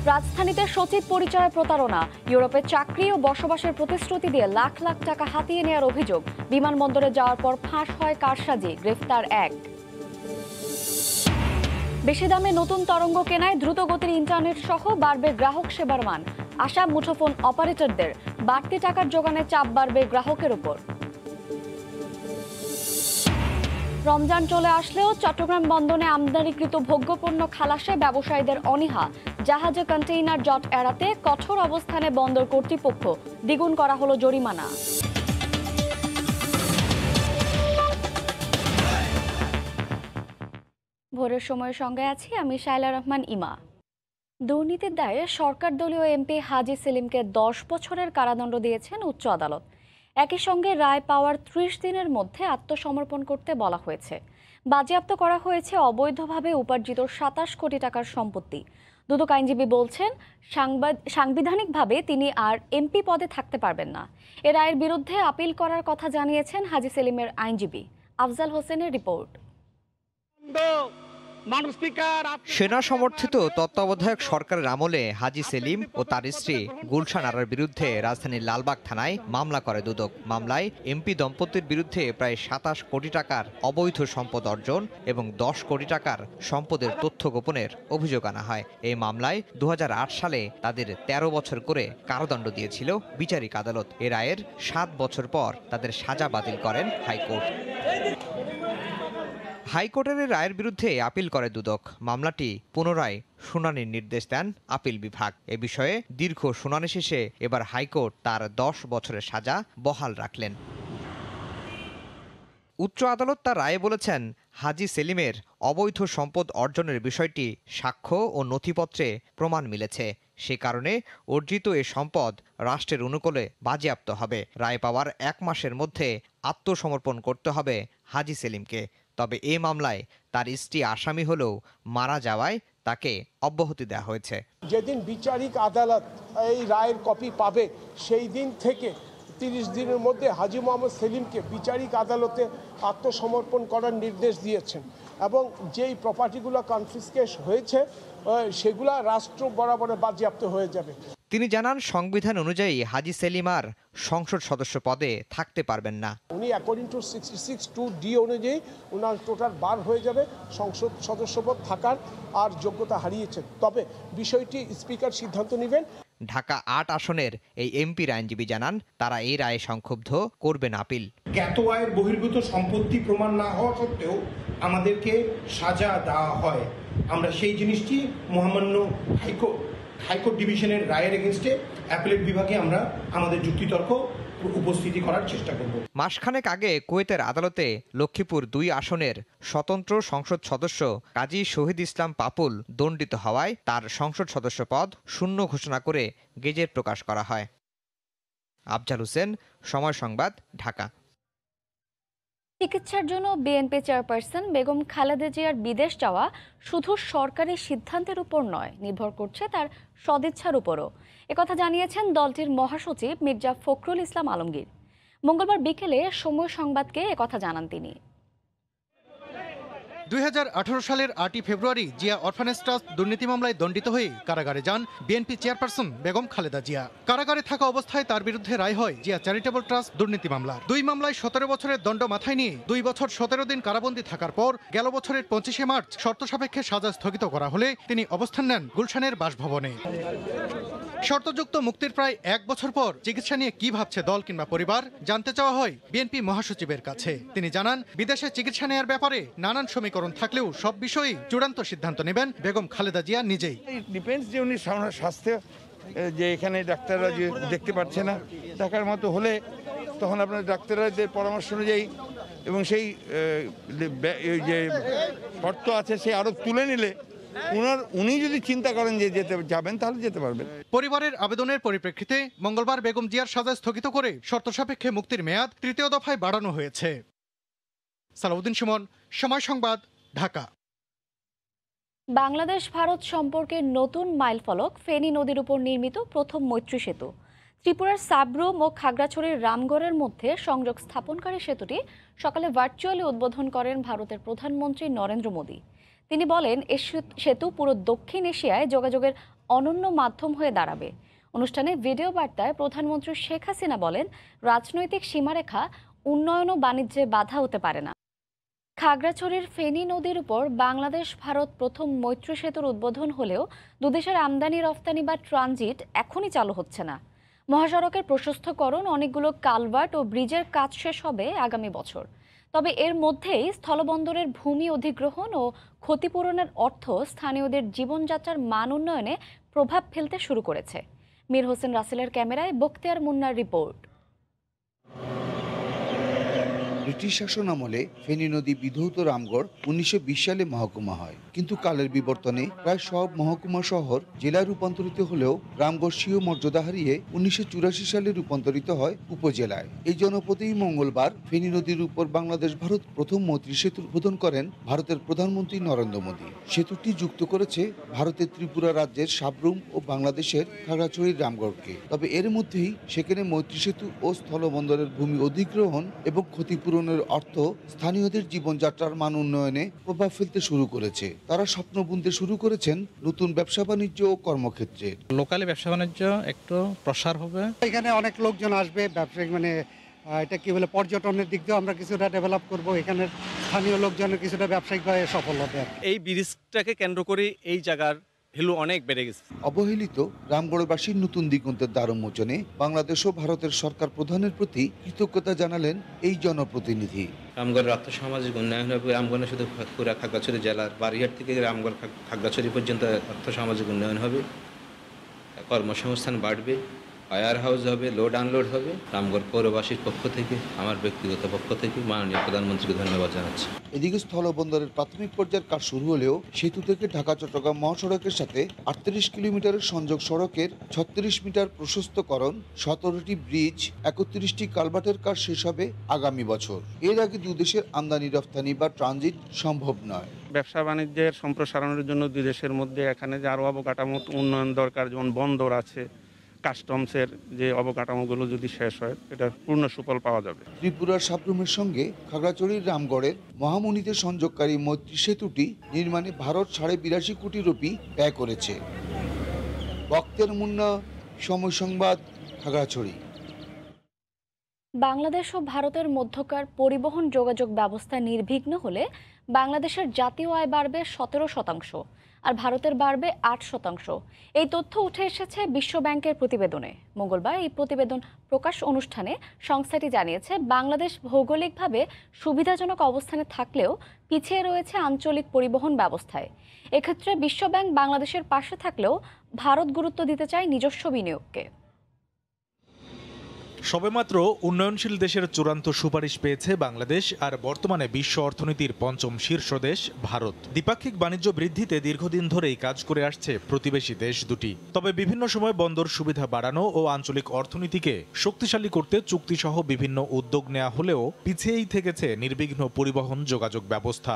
রাজধানীতে সচিব পরিচয়ে প্রতারণা, ইউরোপে চাকরি ও বসবাসের প্রতিশ্রুতি দিয়ে লাখ লাখ টাকা হাতিয়ে নেওয়ার অভিযোগ। বিমানবন্দরে যাওয়ার পর ফাঁস হয় কারসাজি, গ্রেফতার এক। বেশি দামে নতুন তরঙ্গ কেনায় দ্রুতগতির ইন্টারনেট সহ বাড়বে গ্রাহক সেবার মান। আশা মুঠোফোন অপারেটরদের, বাড়তি টাকার জোগানে চাপ বাড়বে গ্রাহকের উপর। রমজান চলে আসলেও চট্টগ্রাম বন্দরে আমদানিকৃত ভোগ্যপণ্য খালাসে ব্যবসায়ীদের অনীহা। জাহাজে কন্টেইনার জট এড়াতে কঠোর অবস্থানে বন্দর কর্তৃপক্ষ, দ্বিগুণ করা হলো জরিমানা। ভোরের সময়ের সঙ্গে আছি আমি শায়লা রহমান ইমা। দুর্নীতির দায়ে সরকার দলীয় এমপি হাজি সেলিমকে 10 বছরের কারাদণ্ড দিয়েছেন উচ্চ আদালত। একই সঙ্গে রায় পাওয়ার 30 দিনের মধ্যে আত্মসমর্পণ করতে বলা হয়েছে। বাজেয়াপ্ত করা হয়েছে অবৈধভাবে উপার্জিত 27 কোটি টাকার সম্পত্তি। দুদক আইনজীবী বলছেন, সাংবিধানিকভাবে তিনি আর এমপি পদে থাকতে পারবেন না। এ রায়ের বিরুদ্ধে আপিল করার কথা জানিয়েছেন হাজি সেলিমের আইনজীবী। আফজাল হোসেনের রিপোর্ট। সেনা সমর্থিত তত্ত্বাবধায়ক সরকারের আমলে হাজি সেলিম ও তার স্ত্রী গুলশান আরার বিরুদ্ধে রাজধানীর লালবাগ থানায় মামলা করে দুদক। মামলায় এমপি দম্পতির বিরুদ্ধে প্রায় 27 কোটি টাকার অবৈধ সম্পদ অর্জন এবং 10 কোটি টাকার সম্পদের তথ্য গোপনের অভিযোগ আনা হয়। এই মামলায় 2008 সালে তাদের 13 বছর করে কারাদণ্ড দিয়েছিল বিচারিক আদালত। এ রায়ের 7 বছর পর তাদের সাজা বাতিল করেন হাইকোর্ট। হাইকোর্টের রায়ের বিরুদ্ধে আপিল করে দুদক। মামলাটি পুনরায় শুনানির নির্দেশ দেন আপিল বিভাগ। এ বিষয়ে দীর্ঘ শুনানি শেষে এবার হাইকোর্ট তার 10 বছরের সাজা বহাল রাখলেন। উচ্চ আদালত তার রায়ে বলেছেন, হাজি সেলিমের অবৈধ সম্পদ অর্জনের বিষয়টি সাক্ষ্য ও নথিপত্রে প্রমাণ মিলেছে। সে কারণে অর্জিত এ সম্পদ রাষ্ট্রের অনুকূলে বাজেয়াপ্ত হবে। রায় পাওয়ার 1 মাসের মধ্যে আত্মসমর্পণ করতে হবে হাজি সেলিমকে। তবে এ মামলায় তার স্ত্রী আসামি হলেও মারা যাওয়ায় তাকে অব্যাহতি দেওয়া হয়েছে। যেদিন বিচারিক আদালত এই রায়ের কপি পাবে সেই দিন থেকে 30 দিনের মধ্যে হাজি মোহাম্মদ সেলিমকে বিচারিক আদালতে আত্মসমর্পণ করার নির্দেশ দিয়েছেন এবং যেই প্রপার্টিগুলো কনফিসকেট হয়েছে সেগুলা রাষ্ট্র বরাবরে বাজেয়াপ্ত হয়ে যাবে। তিনি জানান, সংবিধান অনুযায়ী হাজি সেলিম আর সংসদ সদস্য পদে থাকতে পারবেন না। উনি অ্যাকর্ডিং টু 66(2)D অনুযায়ী ওনার টোটাল বার হয়ে যাবে সংসদ সদস্য পদ থাকার আর যোগ্যতা হারিয়েছেন। তবে বিষয়টি স্পিকার সিদ্ধান্ত নেবেন। ঢাকা 8 আসনের এই এমপির আইনজীবী জানান, তারা এই রায়ে সংক্ষুব্ধ করবেন আপিল। জ্ঞাত আয়ের বহির্ভূত সম্পত্তি প্রমাণ না হওয়া সত্ত্বেও আমাদেরকে সাজা দেওয়া হয়। আমরা সেই জিনিসটি মহামান্য হাইকোর্ট ডিভিশনের রায়ের এগেইনস্টে অ্যাপিলেট বিভাগে আমরা আমাদের যুক্তিতর্ক উপস্থিতি করার চেষ্টা করব। মাসখানেক আগে কুয়েতের আদালতে লক্ষ্মীপুর 2 আসনের স্বতন্ত্র সংসদ সদস্য কাজী শহীদ ইসলাম পাপুল দণ্ডিত হওয়ায় তার সংসদ সদস্য পদ শূন্য ঘোষণা করে গেজেট প্রকাশ করা হয়। আফজাল হোসেন, সময় সংবাদ, ঢাকা। চিকিৎসার জন্য বিএনপি চেয়ারপারসন বেগম খালেদা জিয়ার বিদেশ যাওয়া শুধু সরকারি সিদ্ধান্তের উপর নয়, নির্ভর করছে তার সদিচ্ছার উপরও। একথা জানিয়েছেন দলটির মহাসচিব মির্জা ফখরুল ইসলাম আলমগীর। মঙ্গলবার বিকেলে সময় সংবাদকে একথা জানান তিনি। 2018 সালের 8 ফেব্রুয়ারি জিয়া অরফানেজ ট্রাস্ট দুর্নীতি মামলায় দণ্ডিত হয়ে কারাগারে যান বিএনপি চেয়ারপারসন বেগম খালেদা জিয়া। কারাগারে থাকা অবস্থায় তার বিরুদ্ধে রায় হয় জিয়া চ্যারিটেবল ট্রাস্ট দুর্নীতি মামলার। 2 মামলায় 17 বছরের দণ্ড মাথায় নিয়ে 2 বছর 17 দিন কারাবন্দী থাকার পর গেল বছরের 25শে মার্চ শর্ত সাপেক্ষে সাজা স্থগিত করা হলে তিনি অবস্থান নেন গুলশানের বাসভবনে। শর্তযুক্ত মুক্তির প্রায় 1 বছর পর চিকিৎসা নিয়ে কি ভাবছে দল কিংবা পরিবার জানতে চাওয়া হয় বিএনপি মহাসচিবের কাছে। তিনি জানান, বিদেশে চিকিৎসা নেওয়ার ব্যাপারে নানান সমীকরণ থাকলেও সব বিষয়েই চূড়ান্ত সিদ্ধান্ত নেবেন বেগম খালেদা জিয়া নিজেই। ডিপেন্ডস যে উনি স্বাস্থ্য যে এখানে ডাক্তাররা যে দেখতে পাচ্ছে না, দেখার মতো হলে তখন আপনার ডাক্তারদের পরামর্শ অনুযায়ী এবং সেই যে শর্ত আছে সে আরো তুলে নিলে উনি যদি চিন্তা করেন যে যেতে যাবেন তাহলে যেতে পারবেন। পরিবারের আবেদনের পরিপ্রেক্ষিতে মঙ্গলবার বেগম জিয়ার সাজা স্থগিত করে শর্ত সাপেক্ষে মুক্তির মেয়াদ 3য় দফায় বাড়ানো হয়েছে। সালাউদ্দিন সুমন, সময় সংবাদ, ঢাকা। বাংলাদেশ ভারত সম্পর্কের নতুন মাইলফলক ফেনী নদীর উপর নির্মিত প্রথম মৈত্রী সেতু। ত্রিপুরার সাবরুম ও খাগড়াছড়ির রামগড়ের মধ্যে সংযোগ স্থাপনকারী সেতুটি সকালে ভার্চুয়ালি উদ্বোধন করেন ভারতের প্রধানমন্ত্রী নরেন্দ্র মোদী। তিনি বলেন এই সেতু পুরো দক্ষিণ এশিয়ায় যোগাযোগের অনন্য মাধ্যম হয়ে দাঁড়াবে। অনুষ্ঠানে ভিডিও বার্তায় প্রধানমন্ত্রী শেখ হাসিনা বলেন, রাজনৈতিক সীমারেখা উন্নয়ন ও বাণিজ্যে বাধা হতে পারে না। খাগড়াছড়ির ফেনী নদীর উপর বাংলাদেশ ভারত প্রথম মৈত্রী সেতুর উদ্বোধন হলেও দুদেশের আমদানি রফতানি বা ট্রানজিট এখনই চালু হচ্ছে না। মহাসড়কের প্রশস্তকরণ, অনেকগুলো কালভার্ট ও ব্রিজের কাজ শেষ হবে আগামী বছর। তবে এর মধ্যেই স্থলবন্দরের ভূমি অধিগ্রহণ ও ক্ষতিপূরণের অর্থ স্থানীয়দের জীবনযাত্রার মান উন্নয়নে প্রভাব ফেলতে শুরু করেছে। মীর হোসেন রাসেলের ক্যামেরায় বখতিয়ার মুন্নার রিপোর্ট। ব্রিটিশ শাসন আমলে ফেনী নদী বিধৌত রামগড় 1920 সালে মহকুমা হয়, কিন্তু কালের বিবর্তনে প্রায় সব মহকুমা শহর জেলায় রূপান্তরিত হলেও রামগড় স্বীয় মর্যাদা হারিয়ে 1984 সালে রূপান্তরিত হয় উপজেলায়। এই জনপদেই মঙ্গলবার ফেনী নদীর উপর বাংলাদেশ ভারত প্রথম মৈত্রী সেতুর উদ্বোধন করেন ভারতের প্রধানমন্ত্রী নরেন্দ্র মোদী। সেতুটি যুক্ত করেছে ভারতের ত্রিপুরা রাজ্যের সাবরুম ও বাংলাদেশের খাগড়াছড়ির রামগড়কে। তবে এর মধ্যেই সেখানে মৈত্রী সেতু ও স্থলবন্দরের ভূমি অধিগ্রহণ এবং ক্ষতিপূরণের অর্থ স্থানীয়দের জীবনযাত্রার মান উন্নয়নে প্রভাব ফেলতে শুরু করেছে। তারা স্বপ্ন বুনতে শুরু করেছেন নতুন ব্যবসা বাণিজ্য ও কর্মক্ষেত্রে। লোকালি ব্যবসা বাণিজ্য একটু প্রসার হবে। এখানে অনেক লোকজন আসবে, ব্যবসায়িক এটা কি বলে পর্যটনের দিক দিয়ে আমরা কিছুটা ডেভেলপ করব। এখানের স্থানীয় লোকজনের কিছুটা ব্যবসায়িকভাবে সফল হবে। এই ব্রিজটাকে কেন্দ্র করে এই জায়গার ভ্যালু অনেক বেড়ে গেছে। অবহেলিত রামগড়বাসীর নতুন দিগন্তের দ্বার উন্মোচনে বাংলাদেশ ও ভারতের সরকার প্রধানের প্রতি কৃতজ্ঞতা জানালেন এই জনপ্রতিনিধি। রামগড়ের আর্থসামাজিক উন্নয়ন হবে। রামগড়ে শুধু পুরা খাগড়াছড়ি জেলার বারিহাট থেকে রামগড় খাগড়াছড়ি পর্যন্ত আর্থসামাজিক উন্নয়ন হবে, কর্মসংস্থান বাড়বে, ওয়্যার হাউস হবে, লোড আনলোড হবে। রামগড় পৌরবাসীর পক্ষ থেকে, আমার ব্যক্তিগত পক্ষ থেকে মাননীয় প্রধানমন্ত্রীকে ধন্যবাদ জানাচ্ছি। এদিকে স্থলবন্দরের প্রাথমিক পর্যায়ের কাজ শুরু হলেও সেতু থেকে ঢাকা চট্টগ্রাম মহাসড়কের সাথে 38 কিলোমিটারের সংযোগ সড়কের 36 মিটার প্রশস্তকরণ, 17টি ব্রিজ, 31টি কালভার্টের কাজ শেষ হবে আগামী বছর। এর আগে দুদেশের আমদানি রফতানি বা ট্রানজিট সম্ভব নয়। ব্যবসা বাণিজ্যের সম্প্রসারণের জন্য দুই দেশের মধ্যে এখানে যে আরও অবকাঠামো উন্নয়ন দরকার, যেমন বন্দর আছে, কাস্টমসের যে অবকাঠামোগুলো যদি শেষ হয়, এটা পূর্ণ সুফল পাওয়া যাবে। ত্রিপুরার সাবরুমের সঙ্গে খাগড়াছড়ির রামগড়ের মহামুনিতে সংযোগকারী মৈত্রী সেতুটি নির্মাণে ভারত 82.5 কোটি রুপি ব্যয় করেছে। বখতিয়ার মুন্না, সময় সংবাদ, খাগড়াছড়ি। বাংলাদেশ ও ভারতের মধ্যকার পরিবহন যোগাযোগ ব্যবস্থা নির্বিঘ্ন হলে বাংলাদেশের জাতীয় আয় বাড়বে 17% আর ভারতের বাড়বে 8%। এই তথ্য উঠে এসেছে বিশ্ব ব্যাংকের প্রতিবেদনে। মঙ্গলবার এই প্রতিবেদন প্রকাশ অনুষ্ঠানে সংস্থাটি জানিয়েছে, বাংলাদেশ ভৌগোলিকভাবে সুবিধাজনক অবস্থানে থাকলেও পিছিয়ে রয়েছে আঞ্চলিক পরিবহন ব্যবস্থায়। এক্ষেত্রে বিশ্ব ব্যাংক বাংলাদেশের পাশে থাকলেও ভারত গুরুত্ব দিতে চায় নিজস্ব বিনিয়োগকে। সবেমাত্র উন্নয়নশীল দেশের চূড়ান্ত সুপারিশ পেয়েছে বাংলাদেশ, আর বর্তমানে বিশ্ব অর্থনীতির পঞ্চম শীর্ষ দেশ ভারত। দ্বিপাক্ষিক বাণিজ্য বৃদ্ধিতে দীর্ঘদিন ধরেই কাজ করে আসছে প্রতিবেশী দেশ দুটি। তবে বিভিন্ন সময় বন্দর সুবিধা বাড়ানো ও আঞ্চলিক অর্থনীতিকে শক্তিশালী করতে চুক্তিসহ বিভিন্ন উদ্যোগ নেওয়া হলেও পিছিয়েই থেকেছে নির্বিঘ্ন পরিবহন যোগাযোগ ব্যবস্থা।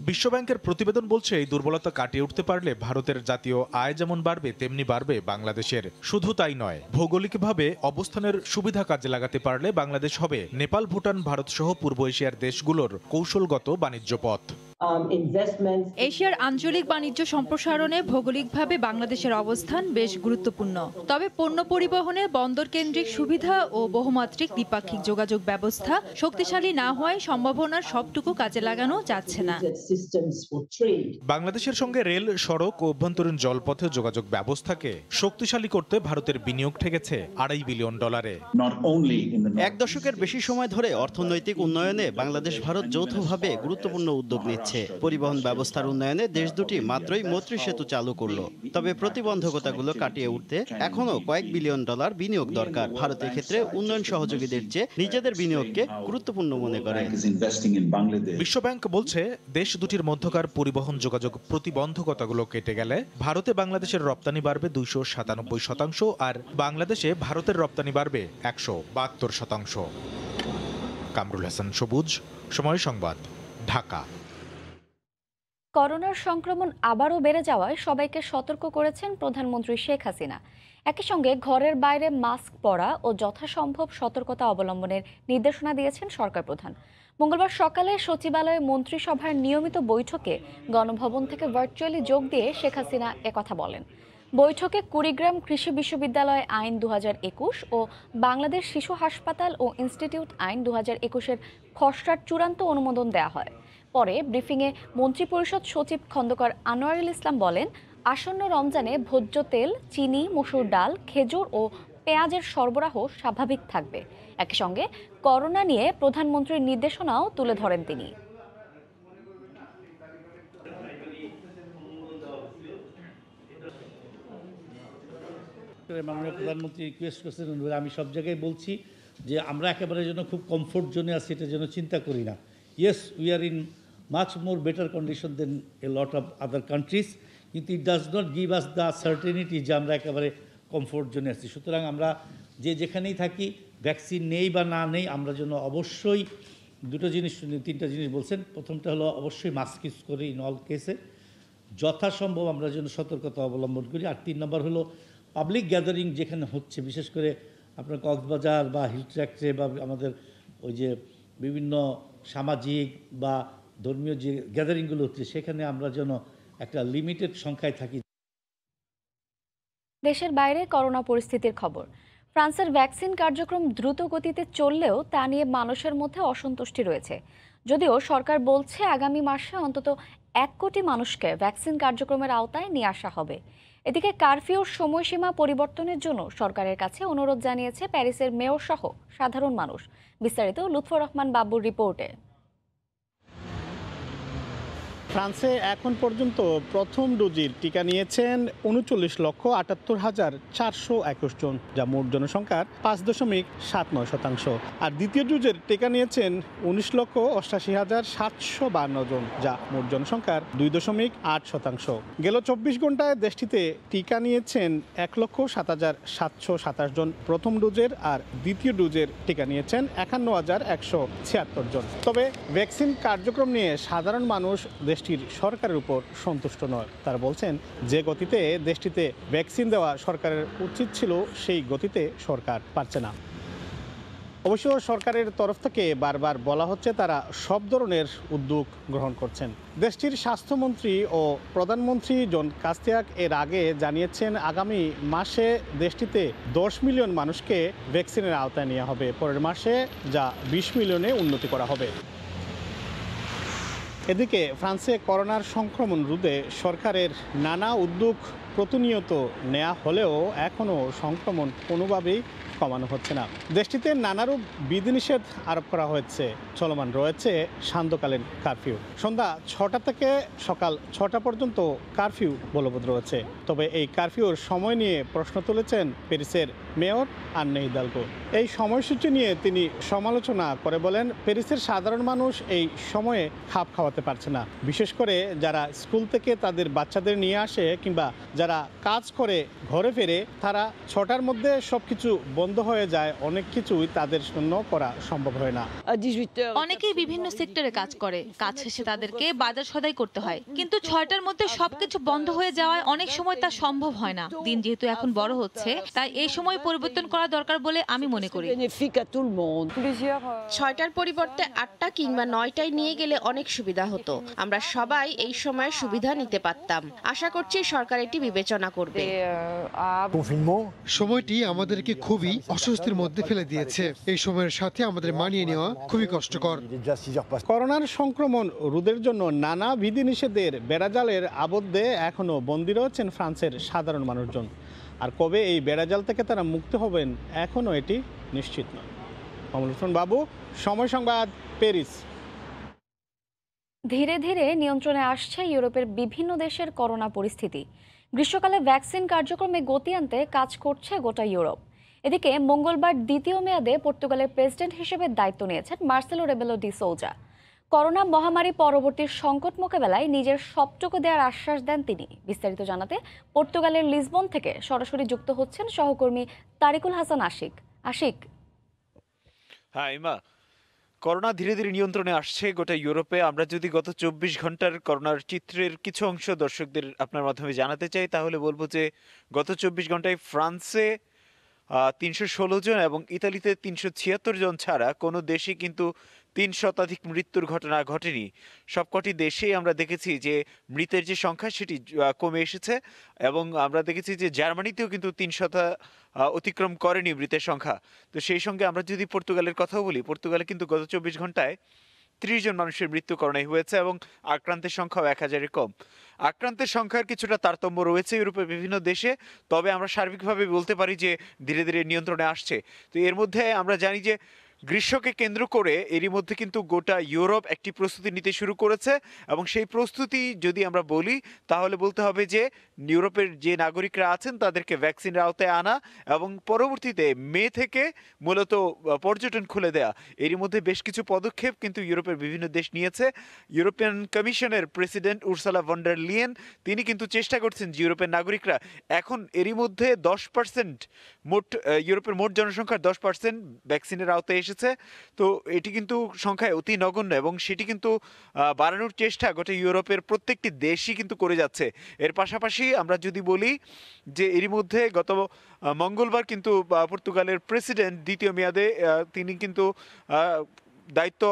বিশ্বব্যাংকের প্রতিবেদন বলছে, এই দুর্বলতা কাটিয়ে উঠতে পারলে ভারতের জাতীয় আয় যেমন বাড়বে তেমনি বাড়বে বাংলাদেশের। শুধু তাই নয়, ভৌগোলিকভাবে অবস্থানের সুবিধা কাজে লাগাতে পারলে বাংলাদেশ হবে নেপাল, ভুটান, ভারত সহ পূর্ব এশিয়ার দেশগুলোর কৌশলগত বাণিজ্য পথ। এশিয়ার আঞ্চলিক বাণিজ্য সম্প্রসারণে ভৌগোলিকভাবে বাংলাদেশের অবস্থান বেশ গুরুত্বপূর্ণ। তবে পণ্য পরিবহনে বন্দর কেন্দ্রিক সুবিধা ও বহুমাত্রিক দ্বিপাক্ষিক যোগাযোগ ব্যবস্থা শক্তিশালী না হওয়ায় সম্ভাবনার সবটুকু কাজে লাগানো যাচ্ছে না। বাংলাদেশের সঙ্গে রেল, সড়ক ও অভ্যন্তরীণ জলপথে যোগাযোগ ব্যবস্থাকে শক্তিশালী করতে ভারতের বিনিয়োগ ঠেকেছে $2.5 বিলিয়ন। এক দশকের বেশি সময় ধরে অর্থনৈতিক উন্নয়নে বাংলাদেশ ভারত যৌথভাবে গুরুত্বপূর্ণ উদ্যোগ নিচ্ছে। পরিবহন ব্যবস্থার উন্নয়নে দেশ দুটি মাত্রই মৈত্রী সেতু চালু করলো। তবে প্রতিবন্ধকতাগুলো কাটিয়ে উঠতে এখনো কয়েক $1 বিলিয়ন বিনিয়োগ দরকার। ভারতের ক্ষেত্রে উন্নয়ন সহযোগীদের চেয়ে নিজেদের বিনিয়োগকে গুরুত্বপূর্ণ মনে করে। বিশ্বব্যাংক বলছে, দেশ দুটির মধ্যকার পরিবহন যোগাযোগ প্রতিবন্ধকতাগুলো কেটে গেলে ভারতে বাংলাদেশের রপ্তানি বাড়বে 297% আর বাংলাদেশে ভারতের রপ্তানি বাড়বে 172%। কামরুল হাসান সবুজ, সময় সংবাদ, ঢাকা। করোনার সংক্রমণ আবারও বেড়ে যাওয়ায় সবাইকে সতর্ক করেছেন প্রধানমন্ত্রী শেখ হাসিনা। একই সঙ্গে ঘরের বাইরে মাস্ক পরা ও যথাসম্ভব সতর্কতা অবলম্বনের নির্দেশনা দিয়েছেন সরকার প্রধান। মঙ্গলবার সকালে সচিবালয়ে মন্ত্রিসভার নিয়মিত বৈঠকে গণভবন থেকে ভার্চুয়ালি যোগ দিয়ে শেখ হাসিনা একথা বলেন। বৈঠকে কুড়িগ্রাম কৃষি বিশ্ববিদ্যালয় আইন 2021 ও বাংলাদেশ শিশু হাসপাতাল ও ইনস্টিটিউট আইন 2021-এর খসড়ার চূড়ান্ত অনুমোদন দেওয়া হয়। পরে ব্রিফিংয়ে মন্ত্রিপরিষদ সচিব খন্দকার আনোয়ারুল ইসলাম বলেন, আসন্ন রমজানে ভোজ্য তেল, চিনি, মসুর ডাল, খেজুর ও পেঁয়াজের সরবরাহ স্বাভাবিক থাকবে। একই সঙ্গে করোনা নিয়ে প্রধানমন্ত্রীর নির্দেশনাও তুলে ধরেন তিনি। মাননীয় প্রধানমন্ত্রী রিকোয়েস্ট করছেন, আমি সব জায়গায় বলছি যে আমরা একেবারে যেন খুব কমফোর্ট জোনে আছি, এটা যেন চিন্তা করি না। Yes, we are in much more better condition than a lot of other countries, কিন্তু it does not give us the certainty যে আমরা একেবারে কমফোর্ট জোনে আছি। সুতরাং আমরা যে যেখানেই থাকি, ভ্যাকসিন নেই বা না নেই, আমরা যেন অবশ্যই তিনটা জিনিস বলছেন। প্রথমটা হলো অবশ্যই মাস্ক ইউজ করি ইন অল কেসে, যথাসম্ভব আমরা যেন সতর্কতা অবলম্বন করি। আর 3 নম্বর হলো পাবলিক গ্যাদারিং যেখানে হচ্ছে, বিশেষ করে আপনার কক্সবাজার বা হিল ট্র্যাক্টে বা আমাদের ওই যে বিভিন্ন সামাজিক বা ধর্মীয় যে গ্যাদারিংগুলো হচ্ছে, সেখানে আমরা যেন একটা লিমিটেড সংখ্যায় থাকি। দেশের বাইরে করোনা পরিস্থিতির খবর। ফ্রান্সের ভ্যাকসিন কার্যক্রম দ্রুত গতিতে চললেও তা নিয়ে মানুষের মধ্যে অসন্তুষ্টি রয়েছে। যদিও সরকার বলছে আগামী মাসে অন্তত 1 কোটি মানুষকে ভ্যাকসিন কার্যক্রমের আওতায় নিয়ে আসা হবে। এদিকে কারফিউর সময়সীমা পরিবর্তনের জন্য সরকারের কাছে অনুরোধ জানিয়েছে প্যারিসের মেয়র সহ সাধারণ মানুষ। বিস্তারিত লুৎফর রহমান বাবুর রিপোর্টে। ফ্রান্সে এখন পর্যন্ত প্রথম ডোজের টিকা নিয়েছেন 39,78,421 জন, যা মোট জনসংখ্যার 5.79%। আর দ্বিতীয় ডোজের টিকা নিয়েছেন 19,88,752 জন, যা মোট জনসংখ্যার 2.8%। গেল 24 ঘন্টায় দেশটিতে টিকা নিয়েছেন 1,07,727 জন প্রথম ডোজের, আর দ্বিতীয় ডোজের টিকা নিয়েছেন 51,176 জন। তবে ভ্যাকসিন কার্যক্রম নিয়ে সাধারণ মানুষ দেশটির সরকারের উপর সন্তুষ্ট নয়। তারা বলছেন, যে গতিতে দেশটিতে ভ্যাকসিন দেওয়া সরকারের উচিত ছিল, সেই গতিতে সরকার পারছে না। অবশ্য সরকারের তরফ থেকে বারবার বলা হচ্ছে তারা সব ধরনের উদ্যোগ গ্রহণ করছেন। দেশটির স্বাস্থ্যমন্ত্রী ও প্রধানমন্ত্রী জন কাস্তিয়াক এর আগে জানিয়েছেন আগামী মাসে দেশটিতে 10 মিলিয়ন মানুষকে ভ্যাকসিনের আওতায় নেওয়া হবে, পরের মাসে যা 20 মিলিয়নে উন্নতি করা হবে। এদিকে ফ্রান্সে করোনার সংক্রমণ রোধে সরকারের নানা উদ্যোগ প্রতিনিয়ত নেওয়া হলেও এখনও সংক্রমণ কোনোভাবেই কমানো হচ্ছে না। দেশটিতে নানারূপ বিধিনিষেধ আরোপ করা হয়েছে। চলমান রয়েছে সান্ধ্যকালীন কারফিউ। সন্ধ্যা 6টা থেকে সকাল 6টা পর্যন্ত কারফিউ বলবৎ রয়েছে। তবে এই কারফিউর সময় নিয়ে প্রশ্ন তুলেছেন প্যারিসের মেয়র আন্নে হিদালগো। এই সময়সূচি নিয়ে তিনি সমালোচনা করে বলেন, প্যারিসের সাধারণ মানুষ এই সময়ে খাপ খাওয়াতে পারছে না। বিশেষ করে যারা স্কুল থেকে তাদের বাচ্চাদের নিয়ে আসে কিংবা যারা কাজ করে ঘরে ফেরে, তারা 6টার মধ্যে সবকিছু বন্ধ হয়ে যায়, অনেক কিছুই তাদের জন্য করা সম্ভব হয় না। অনেকেই বিভিন্ন সেক্টরে কাজ করে, কাজ শেষে তাদেরকে বাজার সদাই করতে হয়, কিন্তু 6টার মধ্যে সবকিছু বন্ধ হয়ে যাওয়ায় অনেক সময় তা সম্ভব হয় না। দিন যেহেতু এখন বড় হচ্ছে, তাই এই সময় পরিবর্তন করা দরকার বলে আমি মনে করি। 6টার পরিবর্তে 8টা কিংবা 9টায় নিয়ে গেলে অনেক সুবিধা হতো। আমরা সবাই এই সময়ের সুবিধা নিতে পারতাম। আশা করছি সরকার এটি বিবেচনা করবে। সময়টি আমাদেরকে খুবই অস্বস্তির মধ্যে ফেলে দিয়েছে। এই সময়ের সাথে আমাদের মানিয়ে নেওয়া খুবই কষ্টকর। করোনার সংক্রমণ রোধের জন্য নানা বিধিনিষেধের বেড়াজালের আবদ্ধে এখনও বন্দী রয়েছেন ফ্রান্সের সাধারণ মানুষজন। আর কবে এই বেড়াজাল থেকে তারা মুক্ত হবেন এখনও এটি নিশ্চিত নয়। মামুনুল হোসেন বাবু, সময় সংবাদ, প্যারিস। ধীরে ধীরে নিয়ন্ত্রণে আসছে ইউরোপের বিভিন্ন দেশের করোনা পরিস্থিতি। গ্রীষ্মকালে ভ্যাকসিন কার্যক্রমে গতি আনতে কাজ করছে গোটা ইউরোপ। এদিকে মঙ্গলবার দ্বিতীয় মেয়াদে পর্তুগালের প্রেসিডেন্ট হিসেবে দায়িত্ব নিয়েছেন মার্সেলো রেবেলো ডি সোজা। করোনা মহামারী পরবর্তী সংকট মোকাবেলায় নিজের সবটুকু দেওয়ার আশ্বাস দেন তিনি। বিস্তারিত জানাতে পর্তুগালের লিসবন থেকে সরাসরি যুক্ত হচ্ছেন সহকর্মী তারিকুল হাসান আশিক। আশিক। হ্যাঁ ইমা, করোনা ধীরে ধীরে নিয়ন্ত্রণে আসছে গোটা ইউরোপে। আমরা যদি গত 24 ঘন্টার করোনার চিত্রের কিছু অংশ দর্শকদের আপনার মাধ্যমে জানাতে চাই, তাহলে বলবো যে গত 24 ঘন্টায় ফ্রান্সে 316 জন এবং ইতালিতে 376 জন ছাড়া কোনো দেশই কিন্তু 3 শতাধিক মৃত্যুর ঘটনা ঘটেনি। সবকটি দেশেই আমরা দেখেছি যে মৃতের যে সংখ্যা সেটি কমে এসেছে, এবং আমরা দেখেছি যে জার্মানিতেও কিন্তু 300 অতিক্রম করেনি মৃতের সংখ্যা। তো সেই সঙ্গে আমরা যদি পর্তুগালের কথাও বলি, পর্তুগালে কিন্তু গত 24 ঘন্টায় 30 জন মানুষের মৃত্যু করোনায় হয়েছে এবং আক্রান্তের সংখ্যাও 1000-এর কম। আক্রান্তের সংখ্যার কিছুটা তারতম্য রয়েছে ইউরোপের বিভিন্ন দেশে, তবে আমরা সার্বিকভাবে বলতে পারি যে ধীরে ধীরে নিয়ন্ত্রণে আসছে। তো এর মধ্যে আমরা জানি যে গ্রীষ্মকে কেন্দ্র করে এরই মধ্যে কিন্তু গোটা ইউরোপ একটি প্রস্তুতি নিতে শুরু করেছে, এবং সেই প্রস্তুতি যদি আমরা বলি তাহলে বলতে হবে যে ইউরোপের যে নাগরিকরা আছেন তাদেরকে ভ্যাকসিনের আওতায় আনা এবং পরবর্তীতে মে থেকে মূলত পর্যটন খুলে দেয়া। এরই মধ্যে বেশ কিছু পদক্ষেপ কিন্তু ইউরোপের বিভিন্ন দেশ নিয়েছে। ইউরোপিয়ান কমিশনের president Ursula von der Leyen তিনি কিন্তু চেষ্টা করছেন যে ইউরোপের নাগরিকরা এখন এরই মধ্যে 10% মোট ইউরোপের মোট জনসংখ্যার 10% ভ্যাকসিনের আওতায় এসেছে। তো এটি কিন্তু সংখ্যায় অতি নগণ্য, এবং সেটি কিন্তু বাড়ানোর চেষ্টা গোটা ইউরোপের প্রত্যেকটি দেশই কিন্তু করে যাচ্ছে। এর পাশাপাশি আমরা যদি বলি যে এরই মধ্যে গত মঙ্গলবার কিন্তু পর্তুগালের প্রেসিডেন্ট দ্বিতীয় মেয়াদে তিনি কিন্তু দায়িত্ব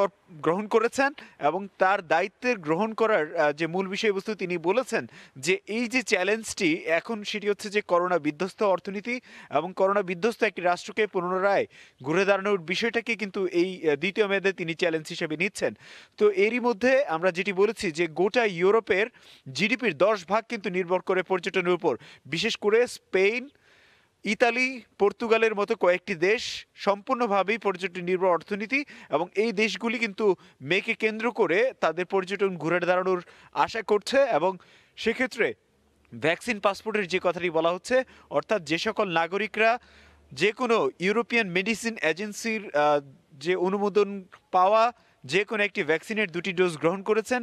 গ্রহণ করেছেন, এবং তার দায়িত্বের গ্রহণ করার যে মূল বিষয়বস্তু তিনি বলেছেন যে এই যে চ্যালেঞ্জটি এখন সেটি হচ্ছে যে করোনা বিধ্বস্ত অর্থনীতি এবং করোনা বিধ্বস্ত একটি রাষ্ট্রকে পুনরায় ঘুরে দাঁড়ানোর বিষয়টাকে কিন্তু এই দ্বিতীয় মেয়াদে তিনি চ্যালেঞ্জ হিসেবে নিচ্ছেন। তো এরই মধ্যে আমরা যেটি বলেছি যে গোটা ইউরোপের জিডিপির 10% কিন্তু নির্ভর করে পর্যটনের উপর, বিশেষ করে স্পেন, ইতালি, পর্তুগালের মতো কয়েকটি দেশ সম্পূর্ণভাবেই পর্যটন নির্ভর অর্থনীতি, এবং এই দেশগুলি কিন্তু মেকে কেন্দ্র করে তাদের পর্যটন ঘুরে দাঁড়ানোর আশা করছে। এবং সেক্ষেত্রে ভ্যাকসিন পাসপোর্টের যে কথাটি বলা হচ্ছে, অর্থাৎ যে সকল নাগরিকরা যে কোনো ইউরোপিয়ান মেডিসিন এজেন্সির যে অনুমোদন পাওয়া যে কোনো একটি ভ্যাকসিনের 2টি ডোজ গ্রহণ করেছেন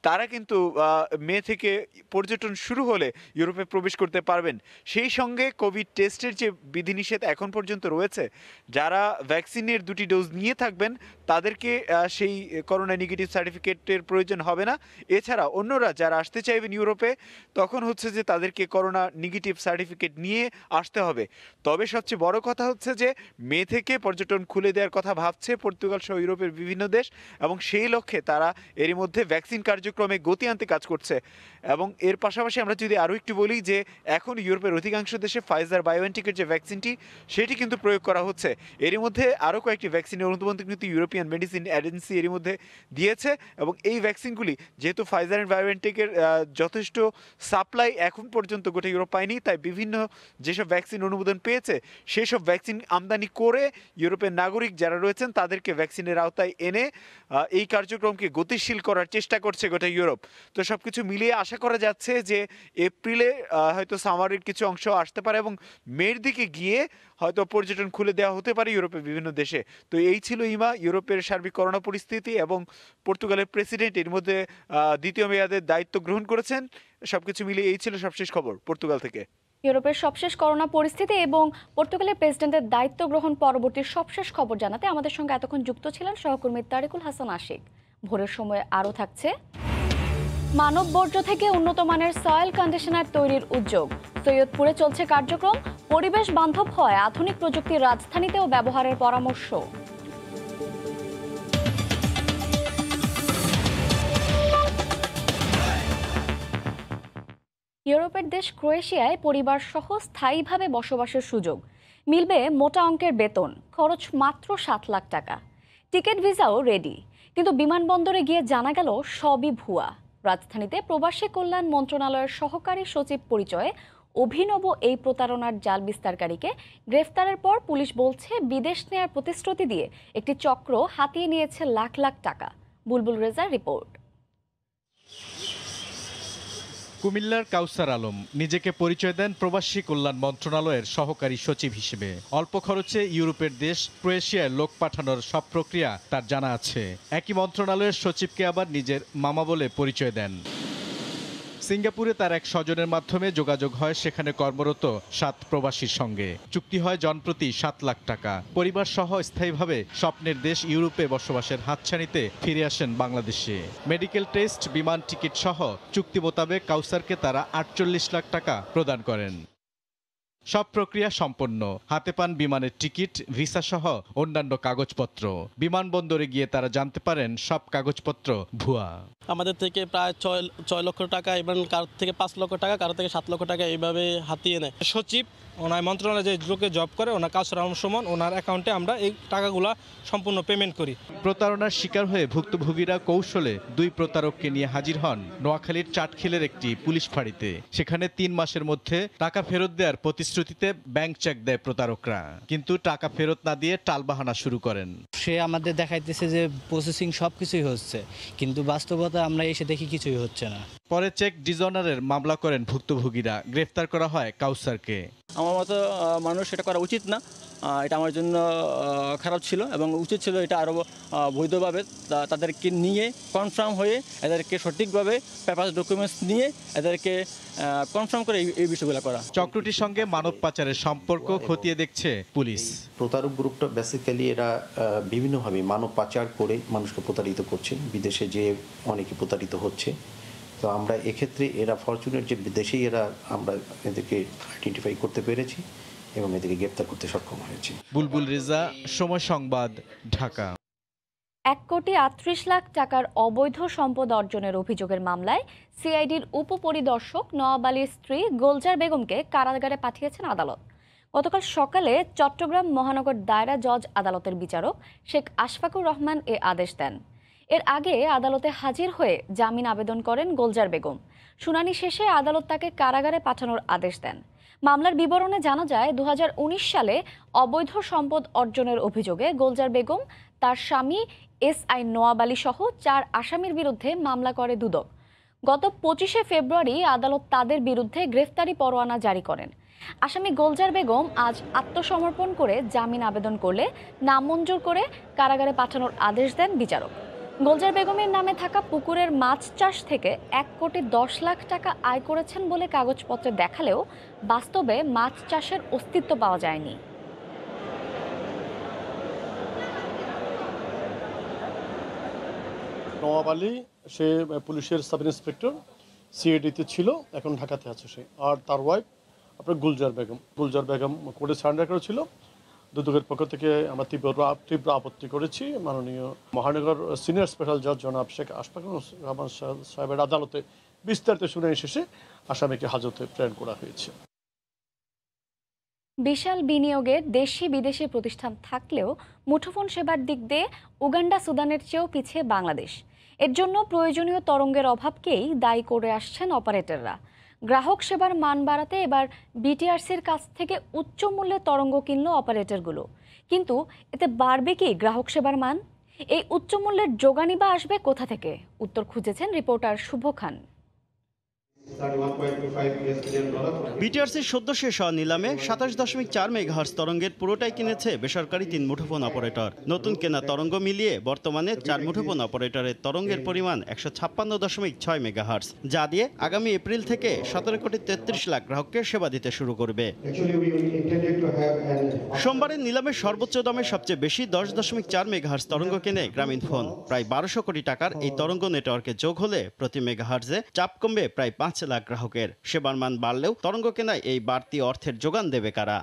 তারা কিন্তু মে থেকে পর্যটন শুরু হলে ইউরোপে প্রবেশ করতে পারবেন। সেই সঙ্গে কোভিড টেস্টের যে বিধিনিষেধ এখন পর্যন্ত রয়েছে, যারা ভ্যাকসিনের 2টি ডোজ নিয়ে থাকবেন তাদেরকে সেই করোনা নেগেটিভ সার্টিফিকেটের প্রয়োজন হবে না। এছাড়া অন্যরা যারা আসতে চাইবেন ইউরোপে তখন হচ্ছে যে তাদেরকে করোনা নেগেটিভ সার্টিফিকেট নিয়ে আসতে হবে। তবে সবচেয়ে বড় কথা হচ্ছে যে মে থেকে পর্যটন খুলে দেওয়ার কথা ভাবছে পর্তুগাল সহ ইউরোপের বিভিন্ন দেশ, এবং সেই লক্ষ্যে তারা এরই মধ্যে ভ্যাকসিন কার্যক্রমে গতি আনতে কাজ করছে। এবং এর পাশাপাশি আমরা যদি আরও একটু বলি যে এখন ইউরোপের অধিকাংশ দেশে ফাইজার বায়োএনটেকের যে ভ্যাকসিনটি সেটি কিন্তু প্রয়োগ করা হচ্ছে। এরই মধ্যে আরও কয়েকটি ভ্যাকসিনের অনুমোদন কিন্তু ইউরোপিয়ান মেডিসিন এজেন্সি এরই মধ্যে দিয়েছে, এবং এই ভ্যাকসিনগুলি যেহেতু ফাইজার অ্যান্ড বায়োএনটেকের যথেষ্ট সাপ্লাই এখন পর্যন্ত গোটা ইউরোপ পায়নি, তাই বিভিন্ন যেসব ভ্যাকসিন অনুমোদন পেয়েছে সেসব ভ্যাকসিন আমদানি করে ইউরোপের নাগরিক যারা রয়েছেন তাদেরকে ভ্যাকসিনের আওতায় এনে এই কার্যক্রমকে গতিশীল করার চেষ্টা করছে গোটা ইউরোপ। তো সবকিছু মিলিয়ে আশা করা যাচ্ছে যে এপ্রিলে হয়তো সামারের কিছু অংশ আসতে পারে, এবং মের দিকে গিয়ে হয়তো পর্যটন খুলে দেওয়া হতে পারে ইউরোপের বিভিন্ন দেশে। তো এই ছিল ইমা ইউরোপের সার্বিক করোনা পরিস্থিতি, এবং পর্তুগালের প্রেসিডেন্ট এর মধ্যে দ্বিতীয় মেয়াদের দায়িত্ব গ্রহণ করেছেন। সবকিছু মিলিয়ে এই ছিল সবশেষ খবর পর্তুগাল থেকে। ইউরোপের সবশেষ করোনা পরিস্থিতি এবং পর্তুগালের প্রেসিডেন্টের দায়িত্ব গ্রহণ পরবর্তী সবশেষ খবর জানাতে আমাদের সঙ্গে এতক্ষণ যুক্ত ছিলেন সহকর্মী তারিকুল হাসান আশিক। ভোরের সময় আরও থাকছে মানব বর্জ্য থেকে উন্নত মানের সয়েল কন্ডিশনার তৈরির উদ্যোগ। সৈয়দপুরে চলছে কার্যক্রম, পরিবেশ বান্ধব হয় আধুনিক প্রযুক্তির রাজধানীতেও ব্যবহারের পরামর্শ। ইউরোপের দেশ ক্রোয়েশিয়ায় পরিবার সহ স্থায়ীভাবে বসবাসের সুযোগ মিলবে। মোটা অঙ্কের বেতন, খরচ মাত্র 7 লাখ টাকা। টিকিট ভিসাও রেডি, কিন্তু বিমানবন্দরে গিয়ে জানা গেল সবই ভুয়া। রাজধানীতে প্রবাসী কল্যাণ মন্ত্রণালয়ের সহকারী সচিব পরিচয়ে অভিনব এই প্রতারণার জাল বিস্তারকারীকে গ্রেফতারের পর পুলিশ বলছে বিদেশ নেয়ার প্রতিশ্রুতি দিয়ে একটি চক্র হাতিয়ে নিয়েছে লাখ লাখ টাকা। বুলবুল রেজার রিপোর্ট। কুমিল্লার কাউসার আলম নিজেকে পরিচয় দেন প্রবাসী কল্যাণ মন্ত্রণালয়ের সহকারী সচিব হিসেবে। অল্প খরচে ইউরোপের দেশ ক্রোয়েশিয়ায় লোক পাঠানোর সব প্রক্রিয়া তার জানা আছে। একই মন্ত্রণালয়ের সচিবকে আবার নিজের মামা বলে পরিচয় দেন। সিঙ্গাপুরে তার এক স্বজনের মাধ্যমে যোগাযোগ হয় সেখানে কর্মরত 7 প্রবাসীর সঙ্গে। চুক্তি হয় জনপ্রতি 7 লাখ টাকা। পরিবার সহ স্থায়ীভাবে স্বপ্নের দেশ ইউরোপে বসবাসের হাতছানিতে ফিরে আসেন বাংলাদেশে। মেডিকেল টেস্ট, বিমান টিকিট সহ চুক্তি মোতাবেক কাউসারকে তারা 48 লাখ টাকা প্রদান করেন। সব প্রক্রিয়া সম্পন্ন, হাতে পান বিমানের টিকিট, ভিসা সহ অন্যান্য কাগজপত্র। বিমানবন্দরে গিয়ে তারা জানতে পারেন সব কাগজপত্র ভুয়া। আমাদের থেকে প্রায় 6 লক্ষ টাকা এবং কারো থেকে 5 লক্ষ টাকা, কারো থেকে 7 লক্ষ টাকা এইভাবে হাতিয়ে নেয়। সচিব ওনার মন্ত্রণালয়ে যে লোকে জব করে ওনার কাজ সমান ওনার অ্যাকাউন্টে আমরা এই টাকাগুলা সম্পূর্ণ পেমেন্ট করি। প্রতারণার শিকার হয়ে ভুক্তভোগীরা কৌশলে 2 প্রতারককে নিয়ে হাজির হন নোয়াখালীর চাটখিলের একটি পুলিশ ফাঁড়িতে। সেখানে 3 মাসের মধ্যে টাকা ফেরত দেওয়ার প্রতিশ্রুতিতে ব্যাংক চেক দেয় প্রতারকরা, কিন্তু টাকা ফেরত না দিয়ে টালবাহানা শুরু করেন। সে আমাদের দেখাইতেছে যে প্রসেসিং সবকিছুই হচ্ছে, কিন্তু বাস্তবতা আমরা এসে দেখি কিছুই হচ্ছে না। পরে চেক ডিজঅনারের মামলা করেন ভুক্তভোগীরা। গ্রেফতার করা হয় কাউসারকে। আমার মতো মানুষ এটা করা উচিত না, এটা আমার জন্য খারাপ ছিল এবং উচিত ছিল এটা আরও বৈধভাবে তাদেরকে নিয়ে কনফার্ম হয়ে এদেরকে সঠিকভাবে পেপার ডকুমেন্টস নিয়ে এদেরকে কনফার্ম করে এই বিষয়গুলো করা। চক্রটির সঙ্গে মানব পাচারের সম্পর্ক খতিয়ে দেখছে পুলিশ। প্রতারক গ্রুপটা বেসিক্যালি এরা বিভিন্নভাবে মানব পাচার করে মানুষকে প্রতারিত করছে, বিদেশে যে অনেকে প্রতারিত হচ্ছে। তো আমরা এক্ষেত্রে এরা ফরচুনেট যে বিদেশেই আমরা এদেরকে আইডেন্টিফাই করতে পেরেছি এবং এদেরকে গ্রেপ্তার করতে সক্ষম হয়েছি। বুলবুল রেজা, সময় সংবাদ, ঢাকা। 1,38,00,000 টাকার অবৈধ সম্পদ অর্জনের অভিযোগের মামলায় সিআইডির উপপরিদর্শক নওয়াব আলীর স্ত্রী গোলজার বেগমকে কারাগারে পাঠিয়েছেন আদালত। গতকাল সকালে চট্টগ্রাম মহানগর দায়রা জজ আদালতের বিচারক শেখ আশফাকুর রহমান এ আদেশ দেন। এর আগে আদালতে হাজির হয়ে জামিন আবেদন করেন গোলজার বেগম। শুনানি শেষে আদালত তাকে কারাগারে পাঠানোর আদেশ দেন। মামলার বিবরণে জানা যায় 2019 সালে অবৈধ সম্পদ অর্জনের অভিযোগে গোলজার বেগম, তার স্বামী এসআই নওয়াব আলী সহ 4 আসামির বিরুদ্ধে মামলা করে দুদক। গত 25শে ফেব্রুয়ারি আদালত তাদের বিরুদ্ধে গ্রেফতারি পরোয়ানা জারি করেন। আসামি গোলজার বেগম আজ আত্মসমর্পণ করে জামিন আবেদন করলে নামঞ্জুর করে কারাগারে পাঠানোর আদেশ দেন বিচারক। গোলজার বেগমের নামে থাকা পুকুরের মাছ চাষ থেকে 1,10,00,000 টাকা আয় করেছেন বলে কাগজপত্রে দেখালেও বাস্তবে মাছ চাষের অস্তিত্ব পাওয়া যায়নি। নওয়াব আলী সে পুলিশের সাব ইন্সপেক্টর, সিআইডিতে ছিল, এখন ঢাকাতে আছে সে। আর তার ওয়াইফ আপনার গুলজার বেগম কোর্টে সারেন্ডার করেছিল। দুদকের পক্ষ থেকে আমরা তীব্র আপত্তি করেছি। মাননীয় মহানগর সিনিয়র স্পেশাল জজ জনাব শেখ আশফাকুর রহমান সাহেবের আদালতে বিস্তারিত শুনানি শেষে আসামিকে হাজতে প্রেরণ করা হয়েছে। বিশাল বিনিয়োগের দেশি বিদেশি প্রতিষ্ঠান থাকলেও মুঠোফোন সেবার দিক দিয়ে উগান্ডা, সুদানের চেয়েও পিছিয়ে বাংলাদেশ। এর জন্য প্রয়োজনীয় তরঙ্গের অভাবকেই দায়ী করে আসছেন অপারেটররা। গ্রাহক সেবার মান বাড়াতে এবার বিটিআরসির কাছ থেকে উচ্চ মূল্যে তরঙ্গ কিনল অপারেটরগুলো। কিন্তু এতে বাড়বে কি গ্রাহক সেবার মান? এই উচ্চ মূল্যের যোগানই বা আসবে কোথা থেকে? উত্তর খুঁজেছেন রিপোর্টার শুভ খান। বিটিআরসির সদ্য শেষ হওয়া নিলামে 27.4 মেগাহার্জ তরঙ্গের পুরোটাই কিনেছে বেসরকারি 3 মুঠোফোন অপারেটর। নতুন কেনা তরঙ্গ মিলিয়ে বর্তমানে 4 মুঠোফোন অপারেটরের তরঙ্গের পরিমাণ 156.6 মেগাহার্জ, যা দিয়ে আগামী এপ্রিল থেকে 17,33,00,000 গ্রাহককে সেবা দিতে শুরু করবে। সোমবারের নিলামে সর্বোচ্চ দামে সবচেয়ে বেশি 10.4 মেগাহার্জ তরঙ্গ কেনে গ্রামীণ ফোন। প্রায় 1200 কোটি টাকার এই তরঙ্গ নেটওয়ার্কে যোগ হলে প্রতি মেগাহার্জে চাপ কমবে প্রায় 5 লাখ গ্রাহকের। সেবার মান বাড়লেও তরঙ্গ কেনায় এই বাড়তি অর্থের যোগান দেবে কারা?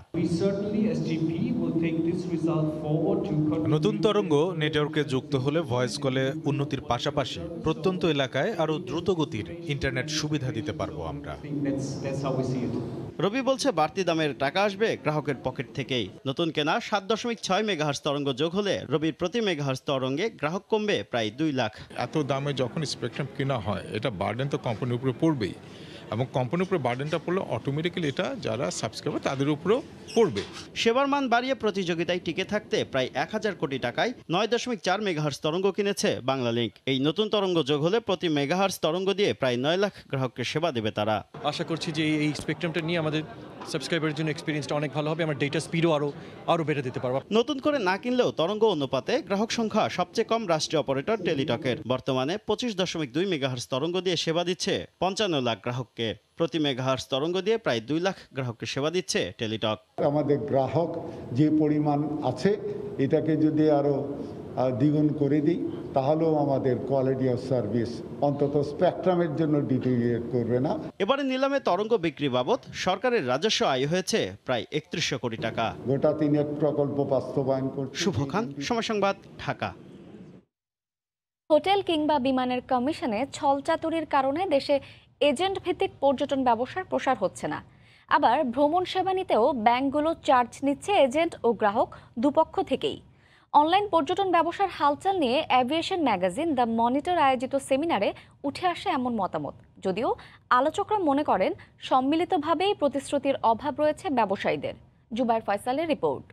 নতুন তরঙ্গ নেটওয়ার্কে যুক্ত হলে ভয়েস কলে উন্নতির পাশাপাশি প্রত্যন্ত এলাকায় আরো দ্রুত গতির ইন্টারনেট সুবিধা দিতে পারবো আমরা। রবি বলছে বাড়তি দামের টাকা আসবে গ্রাহকের পকেট থেকেই। নতুন কেনা 7.6 মেগাহার্জ তরঙ্গ যোগ হলে রবির প্রতি মেগাহার্জ তরঙ্গে গ্রাহক কমবে প্রায় 2 লাখ। এত দামে যখন স্পেকট্রাম কেনা হয়, এটা বার্ডেন তো কোম্পানির উপরে পড়বেই, এবং কোম্পানির উপরে বার্ডেনটা পড়লে অটোমেটিক্যালি এটা যারা সাবস্ক্রাইবার তাদের উপরেও পড়বে। সেবার মান বাড়িয়ে প্রতিযোগিতায় টিকে থাকতে প্রায় 1000 কোটি টাকায় 9.4 মেগাহার্জ তরঙ্গ কিনেছে বাংলালিংক। এই নতুন তরঙ্গ যোগ হলে প্রতি মেগাহার্জ তরঙ্গ দিয়ে প্রায় 9 লাখ গ্রাহককে সেবা দেবে তারা। আশা করছি যে এই স্পেকট্রামটা নিয়ে আমাদের সাবস্ক্রাইবারের জন্য এক্সপিরিয়েন্সটা অনেক ভালো হবে, আমরা ডেটা স্পিডও আরও বেড়ে দিতে পারবো। নতুন করে না কিনলেও তরঙ্গ অনুপাতে গ্রাহক সংখ্যা সবচেয়ে কম রাষ্ট্রীয় অপারেটর টেলিটকের। বর্তমানে 25.2 মেগাহার্জ তরঙ্গ দিয়ে সেবা দিচ্ছে 55 লাখ গ্রাহককে। প্রতি মেগাহার্জ তরঙ্গ দিয়ে প্রায় 2 লাখ গ্রাহককে সেবা দিচ্ছে টেলিটক। আমাদের গ্রাহক যে পরিমাণ আছে, এটাকে যদি আরো দ্বিগুণ করে দিই, তাহলেও আমাদের কোয়ালিটি অফ সার্ভিস অন্তত স্পেকট্রামের জন্য ডিটেরিয়েট করবে না। এবারে নিলামে তরঙ্গ বিক্রি বাবদ সরকারের রাজস্ব আয় হয়েছে প্রায় 3100 কোটি টাকা। গোটা 3 প্রকল্প বাস্তবায়ন করছে। শুভ খান, সময় সংবাদ, ঢাকা। হোটেল কিংবা বিমানের কমিশনে ছলচাতুরির কারণে দেশে এজেন্ট ভিত্তিক পর্যটন ব্যবসার প্রসার হচ্ছে না। আবার ভ্রমণ সেবা নিতেও ব্যাংকগুলো চার্জ নিচ্ছে এজেন্ট ও গ্রাহক দুপক্ষ থেকেই। অনলাইন পর্যটন ব্যবসার হালচাল নিয়ে অ্যাভিয়েশন ম্যাগাজিন দ্য মনিটর আয়োজিত সেমিনারে উঠে আসে এমন মতামত, যদিও আলোচকরা মনে করেন সম্মিলিতভাবেই প্রতিশ্রুতির অভাব রয়েছে ব্যবসায়ীদের। জুবায়ের ফয়সালের রিপোর্ট।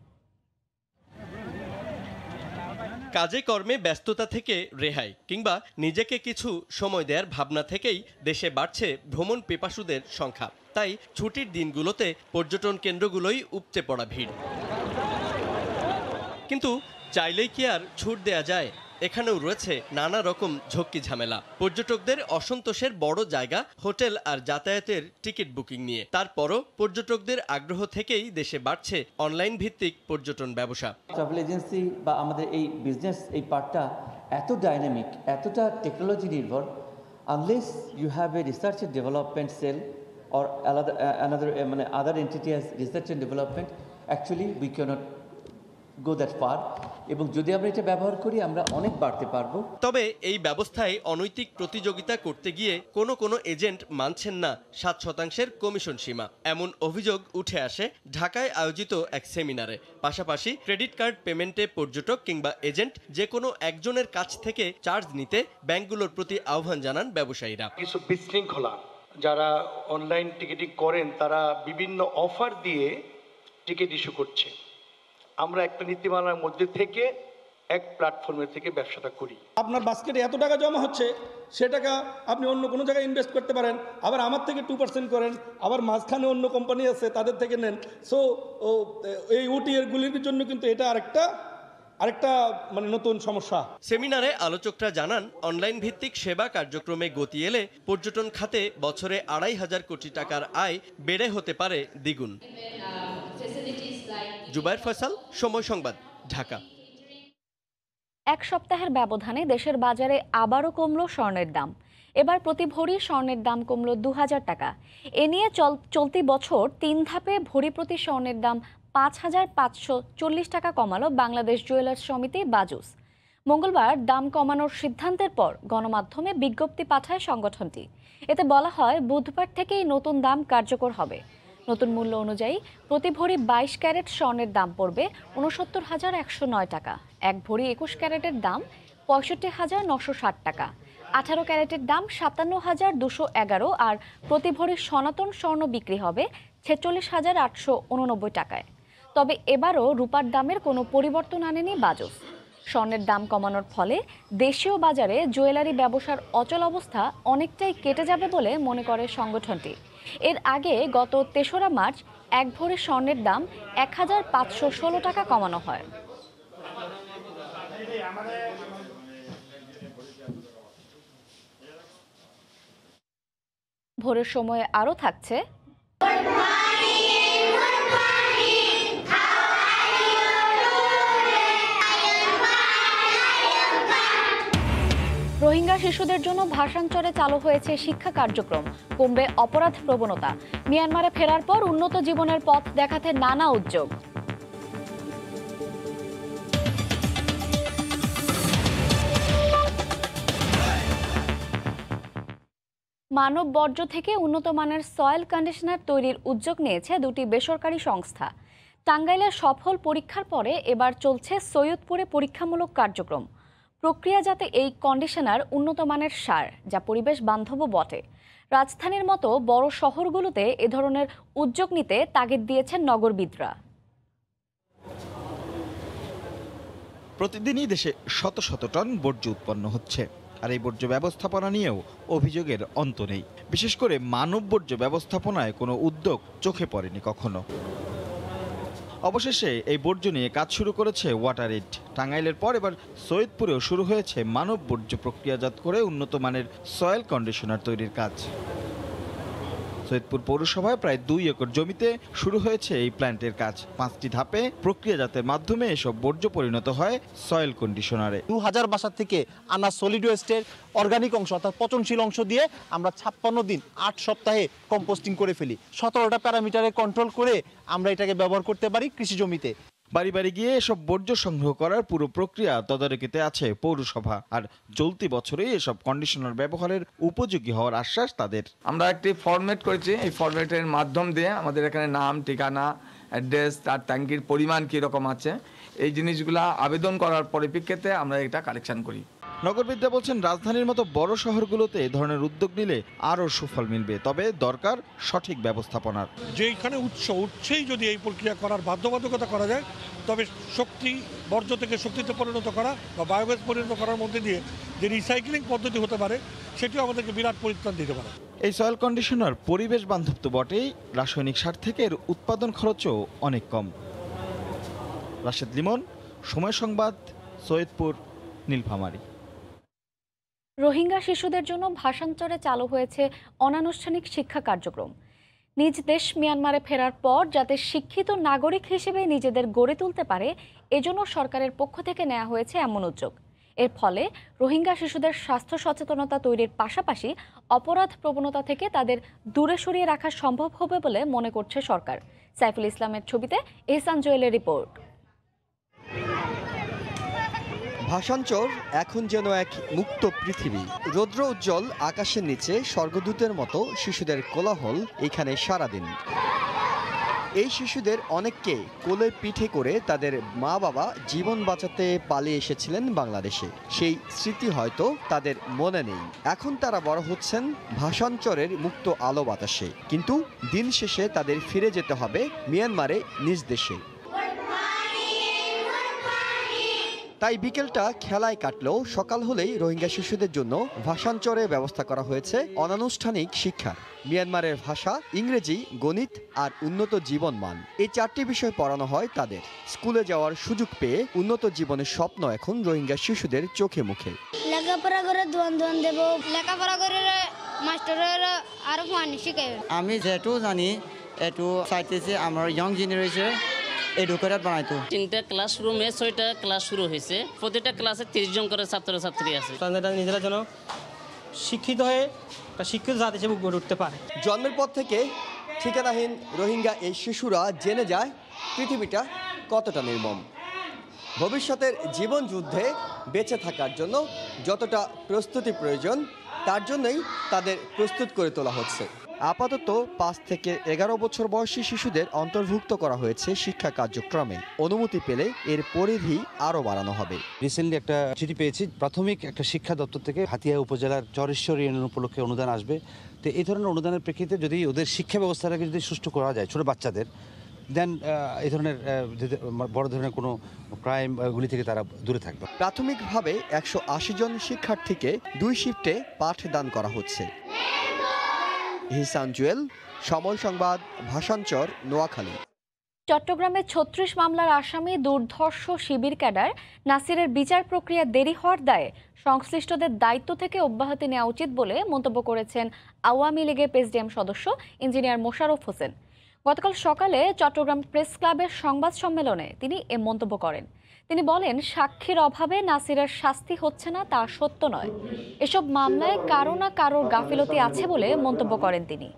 কাজে কর্মে ব্যস্ততা থেকে রেহাই কিংবা নিজেকে কিছু সময় দেওয়ার ভাবনা থেকেই দেশে বাড়ছে ভ্রমণ পিপাসুদের সংখ্যা। তাই ছুটির দিনগুলোতে পর্যটন কেন্দ্রগুলোই উপচে পড়া ভিড়। কিন্তু চাইলেই কি আর ছুট দেয়া যায়? এখানেও রয়েছে নানা রকম ঝক্কি ঝামেলা। পর্যটকদের অসন্তোষের বড় জায়গা হোটেল আর যাতায়াতের টিকিট বুকিং নিয়ে। তারপরও পর্যটকদের আগ্রহ থেকেই দেশে বাড়ছে অনলাইন ভিত্তিক পর্যটন ব্যবসা। ট্রাভেল এজেন্সি বা আমাদের এই বিজনেস এই পার্টটা এত ডাইনামিক, এতটা টেকনোলজি নির্ভর, unless you have a research and development cell or other entity has research and development, actually we can't go that far. এবং যদি আমরা এটা ব্যবহার করি আমরা অনেক বাড়তে পারবো। তবে এই ব্যবস্থায় অনৈতিক প্রতিযোগিতা করতে গিয়ে কোনো এজেন্ট মানছেন না 7% কমিশন সীমা। এমন অভিযোগ উঠে আসে ঢাকায় আয়োজিত এক সেমিনারে। পাশাপাশি ক্রেডিট কার্ড পেমেন্টে পর্যটক কিংবা এজেন্ট যে কোনো একজনের কাছ থেকে চার্জ নিতে ব্যাংকগুলোর প্রতি আহ্বান জানান ব্যবসায়ীরা। কিছু বিশৃঙ্খলা যারা অনলাইন টিকিটিং করেন তারা বিভিন্ন অফার দিয়ে টিকিট ইস্যু করছে। আমরা একটা নীতিমালার মধ্যে থেকে এক প্ল্যাটফর্মের থেকে ব্যবসাটা করি। আপনার বাস্কেটে এত টাকা জমা হচ্ছে, সে টাকা আপনি অন্য কোনো জায়গায় ইনভেস্ট করতে পারেন, আবার আমার থেকে 2% করেন, আবার মাঝখানে অন্য কোম্পানি আছে তাদের থেকে নেন। সো এই ওটিএর গুলির জন্য কিন্তু এটা আরেকটা নতুন সমস্যা। সেমিনারে আলোচকরা জানান অনলাইন ভিত্তিক সেবা কার্যক্রমে গতি এলে পর্যটন খাতে বছরে 2,500 কোটি টাকার আয় বেড়ে হতে পারে দ্বিগুণ। জুবায়ের ফয়সাল, সময় সংবাদ, ঢাকা। এক সপ্তাহের ব্যবধানে দেশের বাজারে আবারও কমল স্বর্ণের দাম। এবার প্রতি ভরি স্বর্ণের দাম কমল 2,000 টাকা। এ নিয়ে চলতি বছর 3 ধাপে ভরি প্রতি স্বর্ণের দাম 5,540 টাকা কমালো বাংলাদেশ জুয়েলার্স সমিতি বাজুস। মঙ্গলবার দাম কমানোর সিদ্ধান্তের পর গণমাধ্যমে বিজ্ঞপ্তি পাঠায় সংগঠনটি। এতে বলা হয় বুধবার থেকেই নতুন দাম কার্যকর হবে। নতুন মূল্য অনুযায়ী প্রতি ভরি 22 ক্যারেট স্বর্ণের দাম পড়বে 69,109 টাকা। 1 ভরি 21 ক্যারেটের দাম 65,960 টাকা। 18 ক্যারেটের দাম 57,211 আর প্রতি ভরি সনাতন স্বর্ণ বিক্রি হবে 46,889 টাকায়। তবে এবারও রূপার দামের কোনো পরিবর্তন আনেনি বাজুস। স্বর্ণের দাম কমানোর ফলে দেশীয় বাজারে জুয়েলারি ব্যবসার অচল অবস্থা অনেকটাই কেটে যাবে বলে মনে করে সংগঠনটি। এর আগে গত 3রা মার্চ 1 ভরি স্বর্ণের দাম 1,516 টাকা কমানো হয়। ভোরের সময়ে আরও থাকছে রোহিঙ্গা শিশুদের জন্য ভাষান্তরে চালু হয়েছে শিক্ষা কার্যক্রম, কমবে অপরাধ প্রবণতা। মিয়ানমারে ফেরার পর উন্নত জীবনের পথ দেখাতে নানা উদ্যোগ। মানব বর্জ্য থেকে উন্নত মানের সয়েল কন্ডিশনার তৈরির উদ্যোগ নিয়েছে 2টি বেসরকারি সংস্থা। টাঙ্গাইলের সফল পরীক্ষার পরে এবার চলছে সৈয়দপুরে পরীক্ষামূলক কার্যক্রম। প্রক্রিয়াজাতে এই কন্ডিশনার উন্নত মানের সার, যা পরিবেশ বান্ধবও বটে। রাজধানীর মতো বড় শহরগুলোতে এ ধরনের উদ্যোগ নিতে তাগিদ দিয়েছেন নগরবিদরা। প্রতিদিনই দেশে শত শত টন বর্জ্য উৎপন্ন হচ্ছে, আর এই বর্জ্য ব্যবস্থাপনা নিয়েও অভিযোগের অন্ত নেই। বিশেষ করে মানব বর্জ্য ব্যবস্থাপনায় কোনো উদ্যোগ চোখে পড়েনি কখনো। অবশেষে এই বর্জ্য নিয়ে কাজ শুরু করেছে ওয়াটার এইড। টাঙ্গাইলের পর এবার সৈয়দপুরেও শুরু হয়েছে মানব বর্জ্য প্রক্রিয়াজাত করে উন্নত মানের সয়েল কন্ডিশনার তৈরির কাজ। সৈয়দপুর পৌরসভায় প্রায় 2 একর জমিতে শুরু হয়েছে এই প্ল্যান্টের কাজ। 5টি ধাপে প্রক্রিয়াজাতের মাধ্যমে এসব বর্জ্য পরিণত হয় সয়েল কন্ডিশনারে। 2000 বাসা থেকে আনা সলিড ওয়েস্টের অর্গানিক অংশ অর্থাৎ পচনশীল অংশ দিয়ে আমরা 56 দিন 8 সপ্তাহে কম্পোস্টিং করে ফেলি। 17টা প্যারামিটারে কন্ট্রোল করে আমরা এটাকে ব্যবহার করতে পারি কৃষি জমিতে। বাড়ি বাড়ি গিয়ে এসব বর্জ্য সংগ্রহ করার পুরো প্রক্রিয়া তদারকিতে আছে পৌরসভা। আর চলতি বছরেই এসব কন্ডিশনার ব্যবহারের উপযোগী হওয়ার আশ্বাস তাদের। আমরা একটি ফরম্যাট করেছি, এই ফরম্যাটের মাধ্যম দিয়ে আমাদের এখানে নাম, ঠিকানা, অ্যাড্রেস, তার ট্যাঙ্কির পরিমাণ কীরকম আছে এই জিনিসগুলা আবেদন করার পরিপ্রেক্ষিতে আমরা এটা কালেকশন করি। নগরবিদ্যা বলছেন, রাজধানীর মতো বড় শহরগুলোতে এ ধরনের উদ্যোগ নিলে আরও সুফল মিলবে, তবে দরকার সঠিক ব্যবস্থাপনার। যেখানে উৎসেই যদি এই প্রক্রিয়া করার বাধ্যবাধকতা করা যায়, তবে শক্তি বর্জ্য থেকে শক্তিতে পরিণত করা বা বায়োগ্যাস পরিণত করার মধ্যে দিয়ে যে রিসাইক্লিং পদ্ধতি হতে পারে সেটিও আমাদেরকে বিরাট পরিত্রাণ দিতে পারে। এই সয়েল কন্ডিশনার পরিবেশ বান্ধব তো বটেই, রাসায়নিক সার থেকে এর উৎপাদন খরচও অনেক কম। রাশেদ লিমন, সময় সংবাদ, সৈয়দপুর, নীলফামারী। রোহিঙ্গা শিশুদের জন্য ভাষান্তরে চালু হয়েছে অনানুষ্ঠানিক শিক্ষা কার্যক্রম। নিজ দেশ মিয়ানমারে ফেরার পর যাতে শিক্ষিত নাগরিক হিসেবে নিজেদের গড়ে তুলতে পারে, এজন্য সরকারের পক্ষ থেকে নেওয়া হয়েছে এমন উদ্যোগ। এর ফলে রোহিঙ্গা শিশুদের স্বাস্থ্য সচেতনতা তৈরির পাশাপাশি অপরাধ প্রবণতা থেকে তাদের দূরে সরিয়ে রাখা সম্ভব হবে বলে মনে করছে সরকার। সাইফুল ইসলামের ছবিতে এহসান জুয়েলের রিপোর্ট। ভাষাঞ্চর এখন যেন এক মুক্ত পৃথিবী। রৌদ্র উজ্জ্বল আকাশের নিচে স্বর্গদূতের মতো শিশুদের কোলাহল এখানে সারাদিন। এই শিশুদের অনেককে কোলে পিঠে করে তাদের মা বাবা জীবন বাঁচাতে পালিয়ে এসেছিলেন বাংলাদেশে। সেই স্মৃতি হয়তো তাদের মনে নেই। এখন তারা বড় হচ্ছেন ভাষাঞ্চরের মুক্ত আলো বাতাসে, কিন্তু দিন শেষে তাদের ফিরে যেতে হবে মিয়ানমারে নিজ দেশে। তাই বিকেলটা খেলায় কাটলেও সকাল হলেই রোহিঙ্গা শিশুদের জন্য ভাষাঞ্চরে ব্যবস্থা করা হয়েছে অনানুষ্ঠানিক শিক্ষার। মিয়ানমারের ভাষা, ইংরেজি, গণিত আর উন্নত জীবন মান, এই 4টি বিষয় পড়ানো হয় তাদের। স্কুলে যাওয়ার সুযোগ পেয়ে উন্নত জীবনের স্বপ্ন এখন রোহিঙ্গা শিশুদের চোখে মুখে। লেখাপড়া করে দোয়ান দেব, লেখাপড়া করে মাস্টারের আরো ফানি শিখাবে। আমি যেটু জানি এটু চাইতেছি আমার ইয়ং জেনারেশন এডুকেটেড বানাইতো। 3টা ক্লাসরুমে 6টা ক্লাস শুরু হয়েছে। প্রতিটা ক্লাসে 30 জন করে ছাত্রছাত্রী আছে। তারা নিজেরা যেন শিক্ষিত হয়ে শিক্ষিত জাতি হিসেবে গড়ে উঠতে পারে। জন্মের পর থেকে ঠিকানাহীন রোহিঙ্গা এই শিশুরা জেনে যায় পৃথিবীটা কতটা নির্মম। ভবিষ্যতের জীবন যুদ্ধে বেঁচে থাকার জন্য যতটা প্রস্তুতি প্রয়োজন, তার জন্যই তাদের প্রস্তুত করে তোলা হচ্ছে। আপাতত 5 থেকে 11 বছর বয়সী শিশুদের অন্তর্ভুক্ত করা হয়েছে শিক্ষা কার্যক্রমে। অনুমতি পেলে এর পরিধি আরও বাড়ানো হবে। রিসেন্টলি একটা চিঠি পেয়েছি প্রাথমিক একটা শিক্ষা দপ্তর থেকে, হাতিয়া উপজেলার চরেশ্বর ইউনিয়ন উপলক্ষে অনুদান আসবে। তো এই ধরনের অনুদানের প্রেক্ষিতে যদি ওদের শিক্ষা ব্যবস্থাটাকে যদি সুষ্ঠু করা যায় ছোট বাচ্চাদের, দেন এই ধরনের বড় ধরনের কোনো ক্রাইমগুলি থেকে তারা দূরে থাকবে। প্রাথমিকভাবে 180 জন শিক্ষার্থীকে 2 শিফটে পাঠদান করা হচ্ছে। এহসান জুয়েল, সময় সংবাদ, ভাষাঞ্চর, নোয়াখালী। চট্টগ্রামে 36 মামলার আসামি দুর্ধর্ষ শিবির ক্যাডার নাসিরের বিচার প্রক্রিয়া দেরি হওয়ার দায়ে সংশ্লিষ্টদের দায়িত্ব থেকে অব্যাহতি নেওয়া উচিত বলে মন্তব্য করেছেন আওয়ামী লীগের প্রেসিডিয়াম সদস্য ইঞ্জিনিয়ার মোশাররফ হোসেন। গতকাল সকালে চট্টগ্রাম প্রেস ক্লাবের সংবাদ সম্মেলনে তিনি এ মন্তব্য করেন। তিনি বলেন, সাক্ষীর অভাবে নাসিরের শাস্তি হচ্ছে না তা সত্য নয়। এসব মামলায় কারো না কারোর গাফিলতি আছে বলে মন্তব্য করেন তিনি।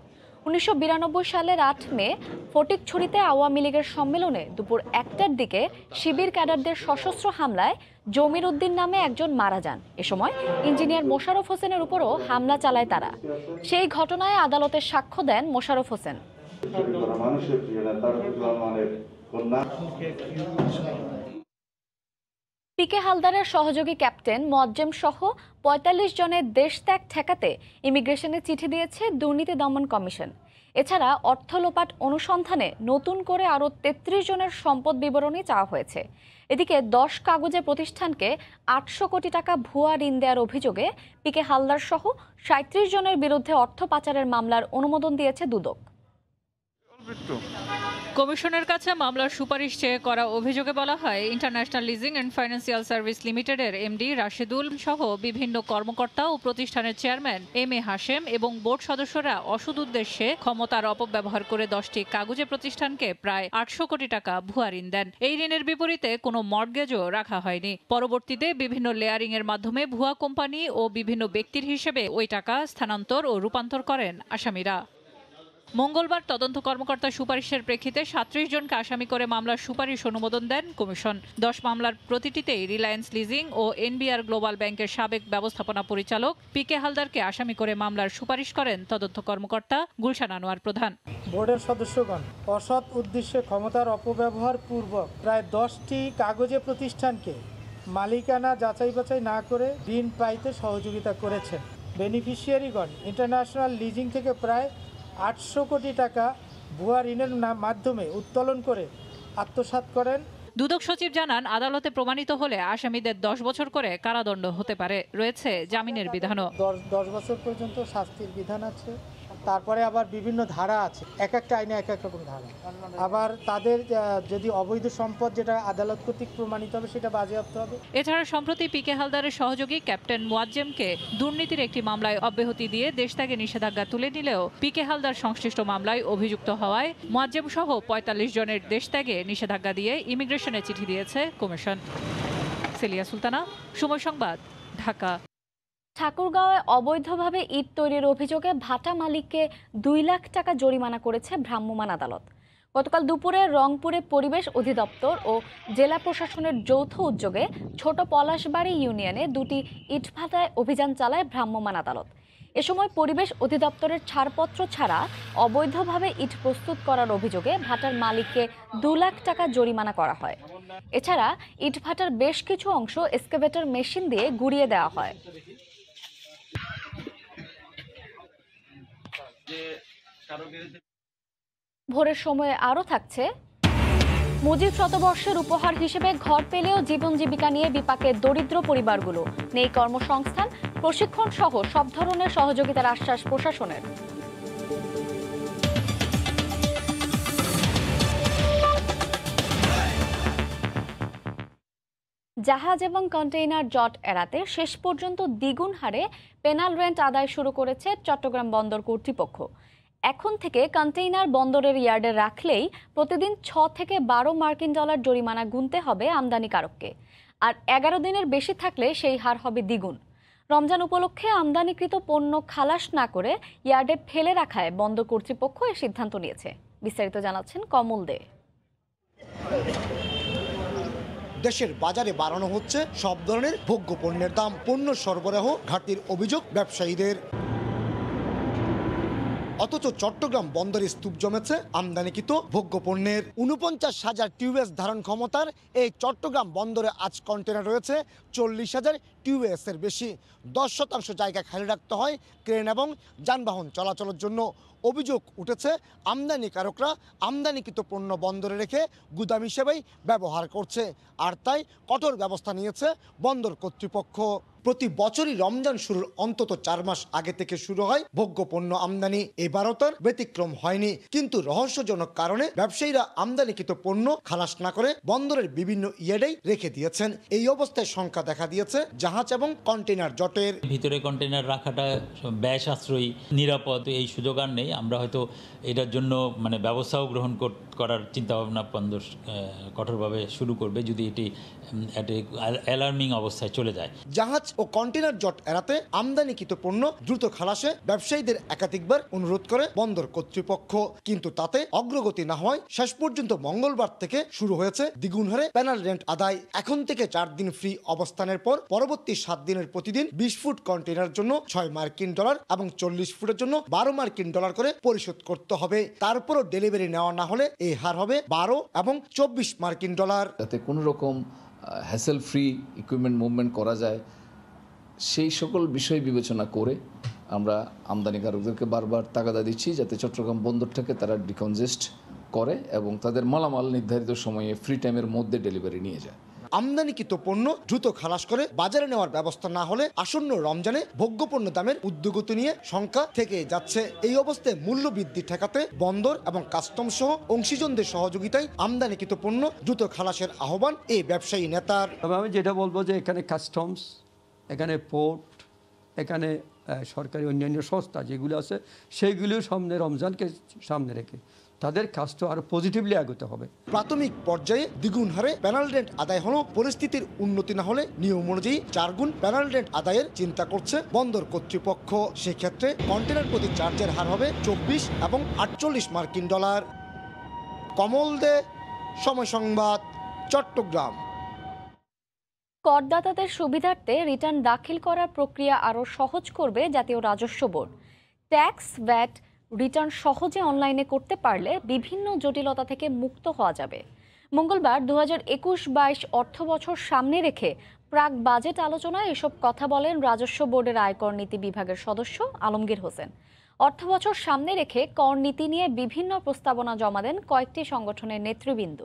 1992 সালের 8 মে ফটিকছড়িতে আওয়ামী লীগের সম্মেলনে দুপুর 1টার দিকে শিবির ক্যাডারদের সশস্ত্র হামলায় জমির উদ্দিন নামে একজন মারা যান। এ সময় ইঞ্জিনিয়ার মোশাররফ হোসেনের উপরও হামলা চালায় তারা। সেই ঘটনায় আদালতে সাক্ষ্য দেন মোশাররফ হোসেন। পিকে হালদারের সহযোগী ক্যাপ্টেন মোয়াজ্জেম সহ 45 জনের দেশ ত্যাগ ঠেকাতে ইমিগ্রেশনে চিঠি দিয়েছে দুর্নীতি দমন কমিশন। এছাড়া অর্থ লোপাট অনুসন্ধানে নতুন করে আরও 33 জনের সম্পদ বিবরণী চাওয়া হয়েছে। এদিকে 10 কাগজে প্রতিষ্ঠানকে 800 কোটি টাকা ভুয়া ঋণ দেওয়ার অভিযোগে পিকে হালদার সহ 37 জনের বিরুদ্ধে অর্থ পাচারের মামলার অনুমোদন দিয়েছে দুদক। কমিশনের কাছে মামলার সুপারিশ চেয়ে করা অভিযোগে বলা হয়, international leasing and financial service লিমিটেডের এমডি রাশেদুল সহ বিভিন্ন কর্মকর্তা ও প্রতিষ্ঠানের চেয়ারম্যান এম এ হাশেম এবং বোর্ড সদস্যরা অসৎ উদ্দেশ্যে ক্ষমতার অপব্যবহার করে 10টি কাগুজে প্রতিষ্ঠানকে প্রায় 800 কোটি টাকা ভুয়া ঋণ দেন। এই ঋণের বিপরীতে কোনো মর্টগেজও রাখা হয়নি। পরবর্তীতে বিভিন্ন লেয়ারিং এর মাধ্যমে ভুয়া কোম্পানি ও বিভিন্ন ব্যক্তির হিসেবে ওই টাকা স্থানান্তর ও রূপান্তর করেন আসামিরা। মঙ্গলবার তদন্ত কর্মকর্তার সুপারিশের প্রেক্ষিতে 37 জনকে আসামি করে মামলার সুপারিশ অনুমোদন দেন কমিশন। 10 মামলার প্রতিটিতেই রিলায়েন্স লিজিং ও এনবিআর গ্লোবাল ব্যাংকের সাবেক ব্যবস্থাপনা পরিচালক পিকে হালদারকে আসামি করে মামলার সুপারিশ করেন তদন্ত কর্মকর্তা গুলশান আনোয়ার প্রধান। বোর্ডের সদস্যগণ অসৎ উদ্দেশ্যে ক্ষমতার অপব্যবহার পূর্বক প্রায় 10টি কাগজে প্রতিষ্ঠানকে মালিকানা যাচাই বাছাই না করে ঋণ পাইতে সহযোগিতা করেছেন। বেনিফিশিয়ারিগণ ইন্টারন্যাশনাল লিজিং থেকে প্রায় 800 কোটি টাকা ভুয়া ঋণের মাধ্যমে উত্তোলন করে আত্মসাৎ করেন। দুদক সচিব জানান, আদালতে প্রমাণিত হলে আসামিদের 10 বছর করে কারাদণ্ড হতে পারে। রয়েছে জামিনের বিধানও। 10 বছর পর্যন্ত শাস্তির বিধান আছে। তারপরে আবার বিভিন্ন ধারা আছে, এক একটা আইনে এক এক রকম ধারা। আবার তাদের যদি অবৈধ সম্পদ যেটা আদালত কর্তৃক প্রমাণিত হবে সেটা বাজেয়াপ্ত হবে। এছাড়া সম্প্রতি পিকে হালদারের সহযোগী ক্যাপ্টেন মুয়াজ্জেমকে দুর্নীতির একটি মামলায় অব্যাহতি দিয়ে দেশত্যাগে নিষেধাজ্ঞা তুলে নিলেও পিকে হালদার সংশ্লিষ্ট মামলায় অভিযুক্ত হওয়ায় মুয়াজ্জেম সহ 45 জনের দেশত্যাগে নিষেধাজ্ঞা দিয়ে ইমিগ্রেশনে চিঠি দিয়েছে কমিশন। সেলিয়া সুলতানা, সময় সংবাদ, ঢাকা। ঠাকুরগাঁওয়ে অবৈধভাবে ইট তৈরির অভিযোগে ভাটা মালিককে 2 লাখ টাকা জরিমানা করেছে ভ্রাম্যমাণ আদালত। গতকাল দুপুরে রংপুরে পরিবেশ অধিদপ্তর ও জেলা প্রশাসনের যৌথ উদ্যোগে ছোট পলাশবাড়ি ইউনিয়নে 2টি ইটভাটায় অভিযান চালায় ভ্রাম্যমাণ আদালত। এ সময় পরিবেশ অধিদপ্তরের ছাড়পত্র ছাড়া অবৈধভাবে ইট প্রস্তুত করার অভিযোগে ভাটার মালিককে 2 লাখ টাকা জরিমানা করা হয়। এছাড়া ইটভাটার বেশ কিছু অংশ এক্সকাভেটর মেশিন দিয়ে গুঁড়িয়ে দেওয়া হয়। ভোরের সময়ে আরও থাকছে, মুজিব শতবর্ষের উপহার হিসেবে ঘর পেলেও জীবন জীবিকা নিয়ে বিপাকে দরিদ্র পরিবারগুলো, নেই কর্মসংস্থান, প্রশিক্ষণ সহ সব ধরনের সহযোগিতার আশ্বাস প্রশাসনের। জাহাজ এবং কন্টেইনার জট এড়াতে শেষ পর্যন্ত দ্বিগুণ হারে পেনাল রেন্ট আদায় শুরু করেছে চট্টগ্রাম বন্দর কর্তৃপক্ষ। এখন থেকে কন্টেইনার বন্দরের ইয়ার্ডে রাখলেই প্রতিদিন 6 থেকে 12 মার্কিন ডলার জরিমানা গুনতে হবে আমদানিকারককে, আর 11 দিনের বেশি থাকলে সেই হার হবে দ্বিগুণ। রমজান উপলক্ষে আমদানিকৃত পণ্য খালাস না করে ইয়ার্ডে ফেলে রাখায় বন্দর কর্তৃপক্ষ এই সিদ্ধান্ত নিয়েছে। বিস্তারিত জানাচ্ছেন কমল দে। দেশের বাজারে বাড়ানো হচ্ছে সব ধরনের ভোগ্য পণ্যের দাম। পণ্য সরবরাহ ঘাটতির অভিযোগ ব্যবসায়ীদের। অথচ চট্টগ্রাম বন্দরে স্তূপ জমেছে আমদানিকৃত ভোগ্য পণ্যের। 49,000 টিউএস ধারণ ক্ষমতার এই চট্টগ্রাম বন্দরে আজ কন্টেনার রয়েছে 40,000 টিউএস এর বেশি। 10% জায়গা খালি রাখতে হয় ক্রেন এবং যানবাহন চলাচলের জন্য। অভিযোগ উঠেছে আমদানিকারকরা আমদানিকৃত পণ্য বন্দরে রেখে গুদাম হিসেবেই ব্যবহার করছে, আর তাই কঠোর ব্যবস্থা নিয়েছে বন্দর কর্তৃপক্ষ। প্রতি বছরই রমজান শুরুর অন্তত 4 মাস আগে থেকে শুরু হয় ভোগ্য পণ্য আমদানি। এবারও তার ব্যতিক্রম হয়নি, কিন্তু রহস্যজনক কারণে ব্যবসায়ীরা আমদানিকৃত পণ্য খালাস না করে বন্দরের বিভিন্ন ইয়ার্ডেই রেখে দিয়েছেন। এই অবস্থায় শঙ্কা দেখা দিয়েছে জাহাজ এবং কন্টেইনার জটের। ভিতরে কন্টেইনার রাখাটা ব্যয় সাশ্রয়ী, নিরাপদ, এই সুযোগ আর নেই। আমরা হয়তো এটার জন্য ব্যবস্থাও গ্রহণ করার চিন্তাভাবনা বন্দর কঠোরভাবে শুরু করবে যদি এটি অ্যালার্মিং অবস্থায় চলে যায়। জাহাজ ও কন্টেইনার জট এড়াতে আমদানিকৃত পণ্য দ্রুত খালাসে ব্যবসায়ীদের একাধিকবার অনুরোধ করে বন্দর কর্তৃপক্ষ, কিন্তু তাতে অগ্রগতি না হয় শেষ পর্যন্ত মঙ্গলবার থেকে শুরু হয়েছে দ্বিগুণ হারে প্যানেল রেন্ট আদায়। এখন থেকে 4 দিন ফ্রি অবস্থানের পর পরবর্তী 7 দিনের প্রতিদিন 20 ফুট কন্টেইনারের জন্য 6 মার্কিন ডলার এবং 40 ফুটের জন্য 12 মার্কিন ডলার করে পরিশোধ করতে হবে। তারপরও ডেলিভারি নেওয়া না হলে এই হার হবে 12 এবং 24 মার্কিন ডলার। যাতে কোনো রকম হ্যাসেল ফ্রি ইকুইপমেন্ট মুভমেন্ট করা যায় সেই সকল বিষয় বিবেচনা করে আমরা আমদানিকারকদেরকে বারবার তাগাদা দিচ্ছি যাতে চট্টগ্রাম বন্দরটাকে তারা ডিকনজেস্ট করে এবং তাদের মালামাল নির্ধারিত সময়ে ফ্রি টাইমের মধ্যে ডেলিভারি নিয়ে যায়। আমদানিকৃত পণ্য দ্রুত খালাস করে বাজারে নেওয়ার ব্যবস্থা না হলে আসন্ন রমজানে ভোগ্যপণ্য দামের ঊর্ধ্বগতি নিয়ে শঙ্কা থেকে যাচ্ছে। এই অবস্থায় মূল্য বৃদ্ধি ঠেকাতে বন্দর এবং কাস্টমস সহ অংশীজনদের সহযোগিতায় আমদানিকৃত পণ্য দ্রুত খালাসের আহ্বান এই ব্যবসায়ী নেতার। তবে আমি যেটা বলবো যে এখানে কাস্টমস, এখানে পোর্ট, এখানে সরকারি অন্যান্য সংস্থা যেগুলো আছে সেইগুলো সামনে রমজানকে সামনে রেখে তাদের কাজটা আরো পজিটিভলি এগোতে হবে। প্রাথমিক পর্যায়ে দ্বিগুণ হারে প্যানেল রেন্ট আদায় হলেও পরিস্থিতির উন্নতি না হলে নিয়ম অনুযায়ী 4 গুণ প্যানেল রেন্ট আদায়ের চিন্তা করছে বন্দর কর্তৃপক্ষ। সেক্ষেত্রে কন্টেনার প্রতি চার্জের হার হবে 24 এবং 48 মার্কিন ডলার। কমল দে, সময় সংবাদ, চট্টগ্রাম। করদাতাদের সুবিধার্থে রিটার্ন দাখিল করার প্রক্রিয়া আরও সহজ করবে জাতীয় রাজস্ব বোর্ড। ট্যাক্স, ভ্যাট রিটার্ন সহজে অনলাইনে করতে পারলে বিভিন্ন জটিলতা থেকে মুক্ত হওয়া যাবে। মঙ্গলবার 2021-22 অর্থবছর সামনে রেখে প্রাক বাজেট আলোচনায় এসব কথা বলেন রাজস্ব বোর্ডের আয়কর নীতি বিভাগের সদস্য আলমগীর হোসেন। অর্থবছর সামনে রেখে কর নীতি নিয়ে বিভিন্ন প্রস্তাবনা জমা দেন কয়েকটি সংগঠনের নেতৃবৃন্দ।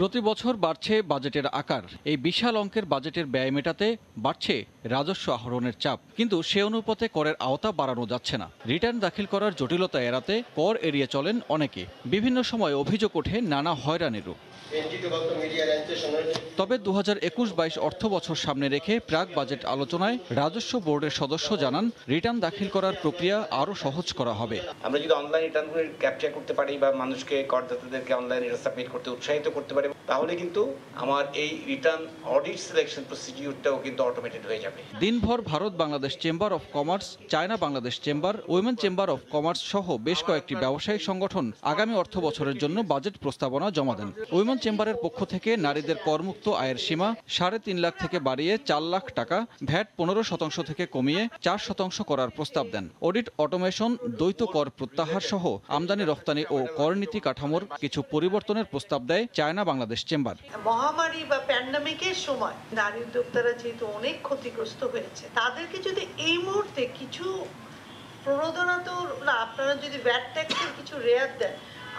প্রতি বছর বাড়ছে বাজেটের আকার। এই বিশাল অঙ্কের বাজেটের ব্যয় মেটাতে বাড়ছে রাজস্ব আহরণের চাপ, কিন্তু সে অনুপাতে করের আওতা বাড়ানো যাচ্ছে না। রিটার্ন দাখিল করার জটিলতা এড়াতে কর এড়িয়ে চলেন অনেকে। বিভিন্ন সময় অভিযোগ ওঠে নানা হয়রানিরও। তবে 2021-22 অর্থ বছর সামনে রেখে প্রাক বাজেট আলোচনায় রাজস্ব বোর্ডের সদস্য জানান রিটার্ন দাখিল করার প্রক্রিয়া আরও সহজ করা হবে। আমরা যদি অনলাইন রিটার্নগুলো ক্যাপচার করতে পারি বা মানুষকে করদাতাদেরকে অনলাইন রিটার্ন সাবমিট করতে উৎসাহিত করতে পারি, তাহলে কিন্তু আমার এই রিটার্ন অডিট সিলেকশন প্রসিডিউরটাও কিন্তু অটোমেটেড হয়ে যাবে। দিনভর Bharat Bangladesh chamber of commerce, China Bangladesh chamber, women chamber of commerce সহ বেশ কয়েকটি ব্যবসায়িক সংগঠন আগামী অর্থ বছরের জন্য বাজেট প্রস্তাবনা জমা দেন। উইমেন চেম্বারের পক্ষ থেকে নারীদের করমুক্ত আয়ের সীমা 3.5 লাখ থেকে বাড়িয়ে 4 লাখ টাকা, ভ্যাট 15% থেকে কমিয়ে 4% করার প্রস্তাব দেন। অডিট অটোমেশন, দ্বৈত কর প্রত্যাহার সহ আমদানি রপ্তানি ও কর নীতি কাঠামোর কিছু পরিবর্তনের প্রস্তাব দেয় চায়না বাংলাদেশ চেম্বার। মহামারী বা প্যান্ডামিকের সময় নারী উদ্যোক্তারা যেহেতু অনেক ক্ষতিগ্রস্ত হয়েছে, তাদেরকে যদি এই মুহূর্তে কিছু প্রণোদনা তো না, আপনারা যদি ভ্যাট ট্যাক্সের কিছু রেয়াত দেন,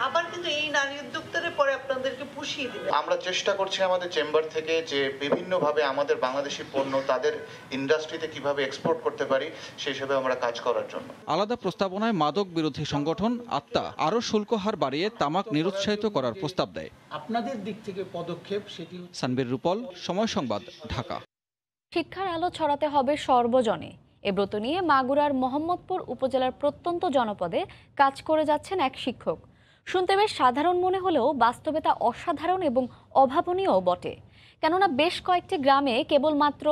আবার কিন্তু এই নারী উদ্যোক্তারা পরে আপনাদেরকে পুষিয়ে দিবে। আমরা চেষ্টা করছি আমাদের চেম্বার থেকে যে বিভিন্নভাবে আমাদের বাংলাদেশি পণ্য তাদের ইন্ডাস্ট্রিতে কিভাবে এক্সপোর্ট করতে পারি সেই হিসেবে আমরা কাজ করার জন্য। আলাদা প্রস্তাবনায় মাদক বিরোধী সংগঠন আত্মা আরও শুল্ক হার বাড়িয়ে তামাক নিরুৎসাহিত করার প্রস্তাব দেয়। আপনাদের দিক থেকে পদক্ষেপ সেটি। সানবীর রূপল, সময় সংবাদ, ঢাকা। শিক্ষার আলো ছড়াতে হবে সর্বজনে। এ ব্রত নিয়ে মাগুরার মোহাম্মদপুর উপজেলার প্রত্যন্ত জনপদে কাজ করে যাচ্ছেন এক শিক্ষক। শুনতে বেশ সাধারণ মনে হলেও বাস্তবে তা অসাধারণ এবং অভাবনীয় বটে। কেননা বেশ কয়েকটি গ্রামে কেবলমাত্র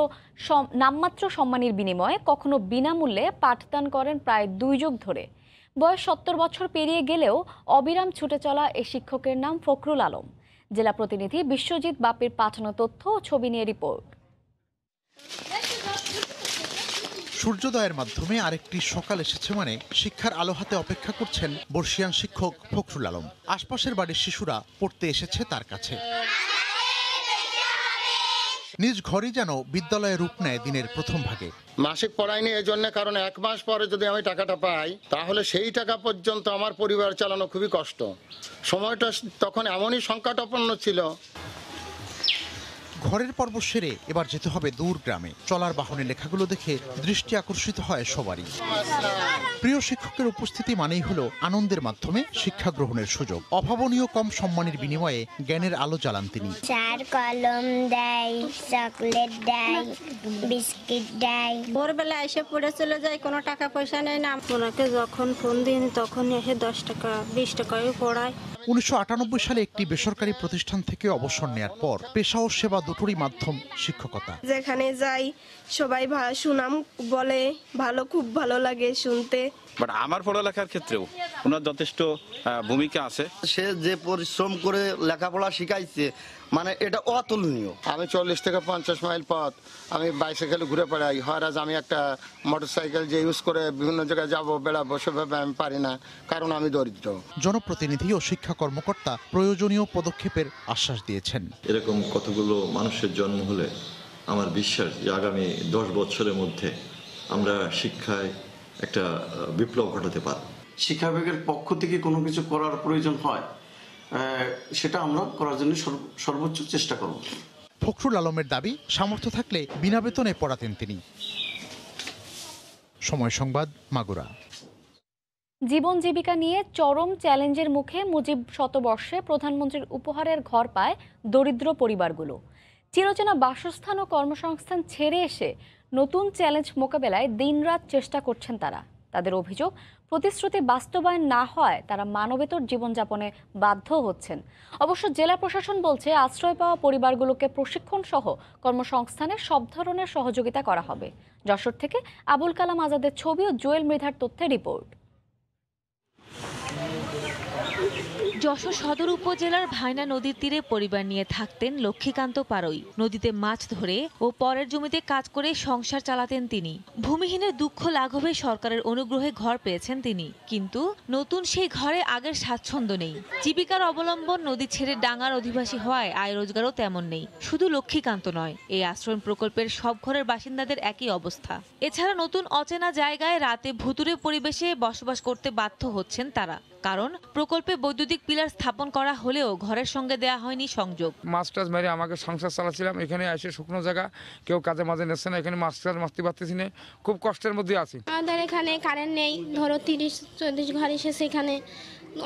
নামমাত্র সম্মানের বিনিময়ে কখনো বিনামূল্যে পাঠদান করেন প্রায় 2 যুগ ধরে। বয়স 70 বছর পেরিয়ে গেলেও অবিরাম ছুটে চলা এই শিক্ষকের নাম ফখরুল আলম। জেলা প্রতিনিধি বিশ্বজিৎ বাপির পাঠানো তথ্য ও ছবি নিয়ে রিপোর্ট। সূর্যোদয়ের মাধ্যমে আরেকটি সকাল এসেছে মানে শিক্ষার আলো হাতে অপেক্ষা করছেন বর্ষিয়ান শিক্ষক ফখরুল আলম। আশপাশের বাড়ির শিশুরা পড়তে এসেছে তার কাছে। নিজ ঘরই যেন বিদ্যালয়ে রূপ নেয় দিনের প্রথম ভাগে। মাসিক পড়ায়নি এই জন্য, কারণ 1 মাস পরে যদি আমি টাকাটা পাই তাহলে সেই টাকা পর্যন্ত আমার পরিবার চালানো খুবই কষ্ট। সময়টা তখন এমনই সংকটাপন্ন ছিল। ঘরের পর্ব সেরে এবার যেতে হবে দূর গ্রামে। চলার বাহনে লেখাগুলো দেখে দৃষ্টি আকর্ষিত হয় সবারই। প্রিয় শিক্ষকের উপস্থিতি মানেই হলো আনন্দের মাধ্যমে শিক্ষা গ্রহণের সুযোগ। অভাবনীয় কম সম্মানের বিনিময়ে জ্ঞানের আলো জ্বালান তিনি। চার কলম দেয়, চকলেট দেয়, বিস্কিট দেয়। ভোরবেলা এসে পড়ে চলে যায়, কোনো টাকা পয়সা নেই না। ওনাকে যখন ফোন দিন তখন এসে 10 টাকা 20 টাকায় পড়ায়। 1998 সালে একটি বেসরকারি প্রতিষ্ঠান থেকে অবসর নেয়ার পর পেশা ও সেবা দুটোরই মাধ্যম শিক্ষকতা। যেখানে যাই সবাই সুনাম বলে, খুব ভালো লাগে শুনতে। বাট আমার পড়ালেখার ক্ষেত্রেও ওনার যথেষ্ট ভূমিকা আছে। সে যে পরিশ্রম করে লেখাপড়া শিখাইছে, মানে এটা অতুলনীয়। আমি 40 থেকে 50 মাইল পথ আমি বাইসাইকেলে ঘুরে বেড়াই। হয় আমি একটা মোটরসাইকেল যে ইউজ করে বিভিন্ন জায়গায় যাবো বেড়াবো, সেভাবে আমি পারি না, কারণ আমি দরিদ্র। জনপ্রতিনিধি ও শিক্ষা কর্মকর্তা প্রয়োজনীয় পদক্ষেপের আশ্বাস দিয়েছেন। এরকম কতগুলো মানুষের জন্ম হলে আমার বিশ্বাস যে আগামী 10 বছরের মধ্যে আমরা শিক্ষায় একটা বিপ্লব ঘটাতে পারব। শিক্ষা বিভাগের পক্ষ থেকে কোনো কিছু করার প্রয়োজন হয় সেটা আমরা করার জন্য সর্বোচ্চ চেষ্টা করব। ফখরুল আলমের দাবি, সামর্থ্য থাকলে বিনা বেতনে পড়াতেন তিনি। সময় সংবাদ, মাগুরা। জীবন জীবিকা নিয়ে চরম চ্যালেঞ্জের মুখে মুজিব শতবর্ষে প্রধানমন্ত্রীর উপহারের ঘর পায় দরিদ্র পরিবারগুলো। চিরচেনা বাসস্থান ও কর্মসংস্থান ছেড়ে এসে নতুন চ্যালেঞ্জ মোকাবেলায় দিনরাত চেষ্টা করছেন তারা। তাদের অভিযোগ, প্রতিশ্রুতি বাস্তবায়ন না হয় তারা মানবেতর জীবনযাপনে বাধ্য হচ্ছেন। অবশ্য জেলা প্রশাসন বলছে, আশ্রয় পাওয়া পরিবারগুলোকে প্রশিক্ষণ সহ কর্মসংস্থানে সব ধরনের সহযোগিতা করা হবে। যশোর থেকে আবুল কালাম আজাদের ছবি ও জুয়েল মৃধার তথ্যে রিপোর্ট। যশোর সদর উপজেলার ভাইনা নদীর তীরে পরিবার নিয়ে থাকতেন লক্ষ্মীকান্ত পারই। নদীতে মাছ ধরে ও পরের জমিতে কাজ করে সংসার চালাতেন তিনি। ভূমিহীনের দুঃখ লাঘবে সরকারের অনুগ্রহে ঘর পেয়েছেন তিনি, কিন্তু নতুন সেই ঘরে আগের স্বাচ্ছন্দ্য নেই। জীবিকার অবলম্বন নদী ছেড়ে ডাঙার অধিবাসী হওয়ায় আয় রোজগারও তেমন নেই। শুধু লক্ষ্মীকান্ত নয়, এই আশ্রয় প্রকল্পের সব ঘরের বাসিন্দাদের একই অবস্থা। এছাড়া নতুন অচেনা জায়গায় রাতে ভুতুরে পরিবেশে বসবাস করতে বাধ্য হচ্ছেন তারা, কারণ প্রকল্পে বৈদ্যুতিক পিলার স্থাপন করা হলেও ঘরের সঙ্গে দেয়া হয়নি সংযোগ। মাছ টাছ মেরে আমাকে সংসার চালাচ্ছিলাম, এখানে এসে শুকনো জায়গা, কেউ কাজে মাঝে নিচ্ছে না, এখানে মাছ টাছ মারতে পারতেছি না, খুব কষ্টের মধ্যে আছি। আমাদের এখানে কারেন্ট নেই, ধরো 30-40 ঘর এসেছে, এখানে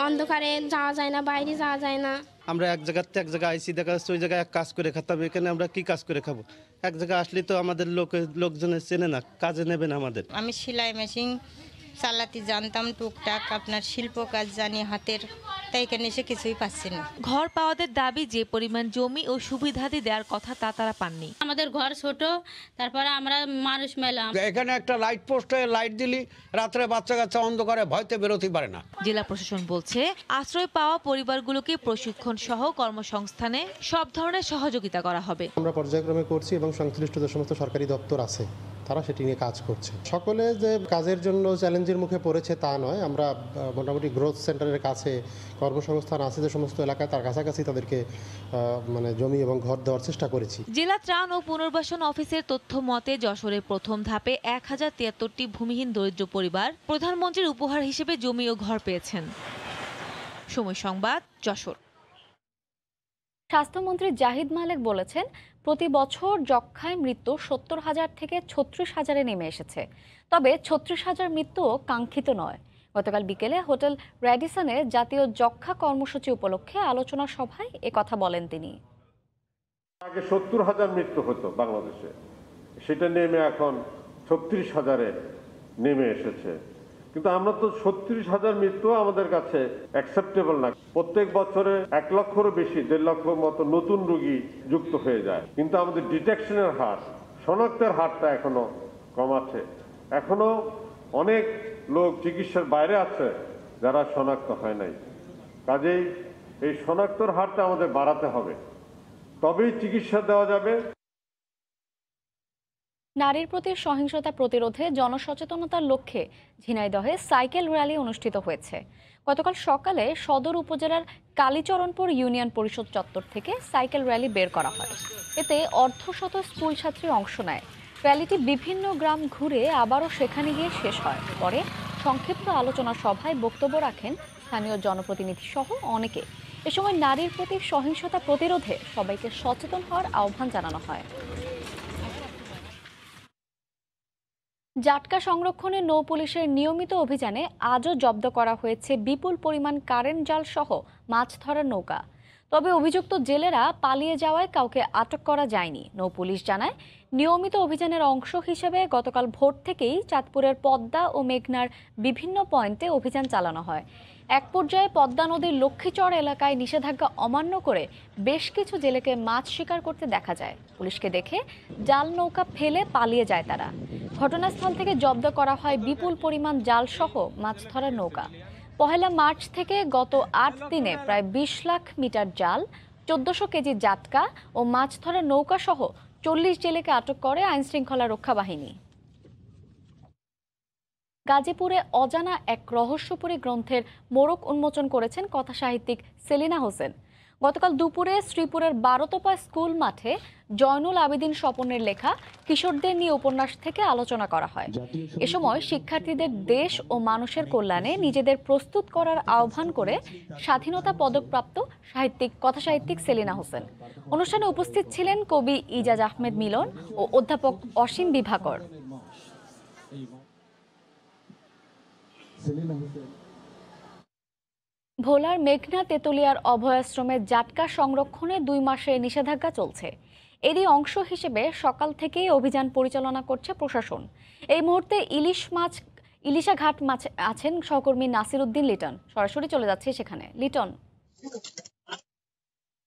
অন্ধকারে যাওয়া যায় না, বাইরে যাওয়া যায় না। আমরা এক জায়গাতে এক জায়গায় আইসি, দেখা যাচ্ছে ওই জায়গায় এক কাজ করে খেতাম, এখানে আমরা কি কাজ করে খাবো? এক জায়গায় আসলে তো আমাদের লোকজনের চেনে না, কাজে নেবে না আমাদের। আমি সেলাই মেশিন চালাতে জানতাম, টুকটাক আপনার শিল্প কাজ জানি হাতের, তাই এখানে এসে কিছুই পাচ্ছি না। ঘর পাওয়াদের দাবি, যে পরিমাণ জমি ও সুবিধাদি দেওয়ার কথা তা তারা পাননি। আমাদের ঘর ছোট, তারপরে আমরা মানুষ মেলাম। এখানে একটা লাইট পোস্টে লাইট দিলি রাত্রে বাচ্চা কাচ্চা অন্ধকারে ভয়তে বেরোতে পারে না। জেলা প্রশাসন বলছে, আশ্রয় পাওয়া পরিবারগুলোকে প্রশিক্ষণ সহ কর্মসংস্থানে সব ধরনের সহযোগিতা করা হবে। আমরা পর্যায়ক্রমে করছি এবং সংশ্লিষ্ট যে সমস্ত সরকারি দপ্তর আছে তারা সেটি নিয়ে কাজ করছে। সকলে যে কাজের জন্য চ্যালেঞ্জের মুখে পড়েছে তা নয়, আমরা মোটামুটি গ্রোথ সেন্টারের কাছে কর্মসংস্থান আছে যে সমস্ত এলাকায়, তার কাছাকাছি তাদেরকে জমি এবং ঘর দেওয়ার চেষ্টা করেছি। জেলা ত্রাণ ও পুনর্বাসন অফিসের তথ্য মতে, যশোরের প্রথম ধাপে 1073টি ভূমিহীন দরিদ্র পরিবার প্রধানমন্ত্রীর উপহার হিসেবে জমি ও ঘর পেয়েছেন। সময় সংবাদ, যশোর। স্বাস্থ্যমন্ত্রী জাহিদ মালেক বলেছেন, প্রতি বছর যক্ষ্মায় মৃত্যু 70,000 থেকে 36,000-এ নেমে এসেছে। তবে 36,000 মৃত্যুও কাঙ্ক্ষিত নয়। গতকাল বিকেলে হোটেল র্যাডিসনে জাতীয় যক্ষ্মা কর্মসূচি উপলক্ষে আলোচনা সভায় একথা বলেন তিনি। আগে 70,000 মৃত্যু হতো বাংলাদেশে, সেটা নেমে এখন 36,000-এ নেমে এসেছে। কিন্তু আমরা তো 36,000 মৃত্যু আমাদের কাছে অ্যাকসেপ্টেবল না। প্রত্যেক বছরে 1 লক্ষেরও বেশি, 1.5 লক্ষের মতো নতুন রোগী যুক্ত হয়ে যায়, কিন্তু আমাদের ডিটেকশনের হার, শনাক্তের হারটা এখনো কম আছে। এখনো অনেক লোক চিকিৎসার বাইরে আছে যারা শনাক্ত হয় নাই। কাজেই এই শনাক্তর হারটা আমাদের বাড়াতে হবে, তবেই চিকিৎসা দেওয়া যাবে। নারীর প্রতি সহিংসতা প্রতিরোধে জনসচেতনতার লক্ষ্যে ঝিনাইদহে সাইকেল র্যালি অনুষ্ঠিত হয়েছে। গতকাল সকালে সদর উপজেলার কালীচরণপুর ইউনিয়ন পরিষদ চত্বর থেকে সাইকেল র্যালি বের করা হয়। এতে অর্ধশত স্কুল ছাত্রী অংশ নেয়। র্যালিটি বিভিন্ন গ্রাম ঘুরে আবারও সেখানে গিয়ে শেষ হয়। পরে সংক্ষিপ্ত আলোচনা সভায় বক্তব্য রাখেন স্থানীয় জনপ্রতিনিধি সহ অনেকে। এ সময় নারীর প্রতি সহিংসতা প্রতিরোধে সবাইকে সচেতন হওয়ার আহ্বান জানানো হয়। জাটকা সংরক্ষণে নৌ পুলিশের নিয়মিত অভিযানে আজও জব্দ করা হয়েছে বিপুল পরিমাণ কারেন্ট জাল সহ মাছ ধরার নৌকা। তবে অভিযুক্ত জেলেরা পালিয়ে যাওয়ায় কাউকে আটক করা যায়নি। নৌ পুলিশ জানায়, নিয়মিত অভিযানের অংশ হিসেবে গতকাল ভোর থেকেই চাঁদপুরের পদ্মা ও মেঘনার বিভিন্ন পয়েন্টে অভিযান চালানো হয়। এক পর্যায়ে পদ্মা নদীর লক্ষ্মীচর এলাকায় নিষেধাজ্ঞা অমান্য করে বেশ কিছু জেলেকে মাছ শিকার করতে দেখা যায়। পুলিশকে দেখে জাল নৌকা ফেলে পালিয়ে যায় তারা। ঘটনাস্থল থেকে জব্দ করা হয় বিপুল পরিমাণ জাল সহ মাছ ধরার নৌকা। 1 মার্চ থেকে গত 8 দিনে প্রায় 20 লাখ মিটার জাল, 1400 কেজি জাটকা ও মাছ ধরার নৌকা সহ 40 জেলেকে আটক করে আইনশৃঙ্খলা রক্ষা বাহিনী। গাজীপুরে অজানা এক রহস্যপুরী গ্রন্থের মোড়ক উন্মোচন করেছেন কথাসাহিত্যিক সেলিনা হোসেন। গতকাল দুপুরে শ্রীপুরের 12তোপা স্কুল মাঠে জয়নুল আবেদিন স্বপনের লেখা কিশোরদের নিয়ে উপন্যাস থেকে আলোচনা করা হয়। এ সময় শিক্ষার্থীদের দেশ ও মানুষের কল্যাণে নিজেদের প্রস্তুত করার আহ্বান করে স্বাধীনতা পদকপ্রাপ্ত কথাসাহিত্যিক সেলিনা হোসেন। অনুষ্ঠানে উপস্থিত ছিলেন কবি ইজাজ আহমেদ মিলন ও অধ্যাপক অসীম বিভাকর। ভোলার মেঘনা তেতুলিয়ার অভয়াশ্রমের জাটকা সংরক্ষণে 2 মাসের নিষেধাজ্ঞা চলছে। এরই অংশ হিসেবে সকাল থেকেই অভিযান পরিচালনা করছে প্রশাসন। এই মুহূর্তে ইলিশা ঘাট মাছ আছেন সহকর্মী নাসির উদ্দিন লিটন। সরাসরি চলে যাচ্ছে সেখানে। লিটন।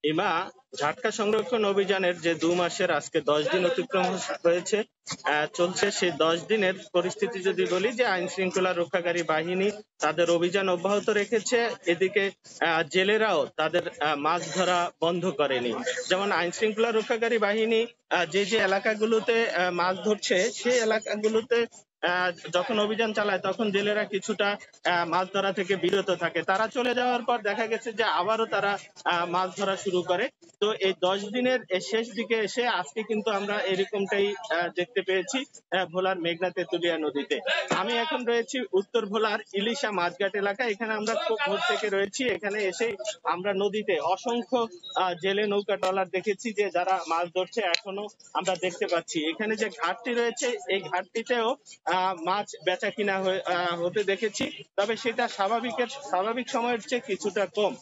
ইমা, ঝাটকা সংরক্ষণ অভিযানের যে 2 মাসের আজকে 10 দিন অতিক্রম হয়েছে চলছে, সেই 10 দিনের পরিস্থিতি যদি বলি যে আইন শৃঙ্খলা রক্ষাকারী বাহিনী তাদের অভিযান অব্যাহত রেখেছে। এদিকে জেলেরাও তাদের মাছ ধরা বন্ধ করেনি। যেমন আইন শৃঙ্খলা রক্ষাকারী বাহিনী যে যে এলাকাগুলোতে মাছ ধরছে সেই এলাকাগুলোতে যখন অভিযান চালায় তখন জেলেরা কিছুটা মাছ ধরা থেকে বিরত থাকে। তারা চলে যাওয়ার পর দেখা গেছে যে আবারও তারা মাছ ধরা শুরু করে। তো এই 10 দিনের শেষ দিকে এসে আজকে কিন্তু আমরা এরকমটাই দেখতে পেয়েছি ভোলার মেঘনা তেতুলিয়া নদীতে। আমি এখন রয়েছি উত্তর ভোলার ইলিশা মাছঘাট এলাকায়। এখানে আমরা খুব ভোর থেকে রয়েছি। এখানে এসে আমরা নদীতে অসংখ্য জেলে নৌকা ট্রলার দেখেছি যে যারা মাছ ধরছে এখনো আমরা দেখতে পাচ্ছি। এখানে যে ঘাটটি রয়েছে এই ঘাটটিতেও মাছ বেচা কিনা হতে দেখেছি, তবে সেটা স্বাভাবিক সময়ের চেয়ে কিছুটা কম।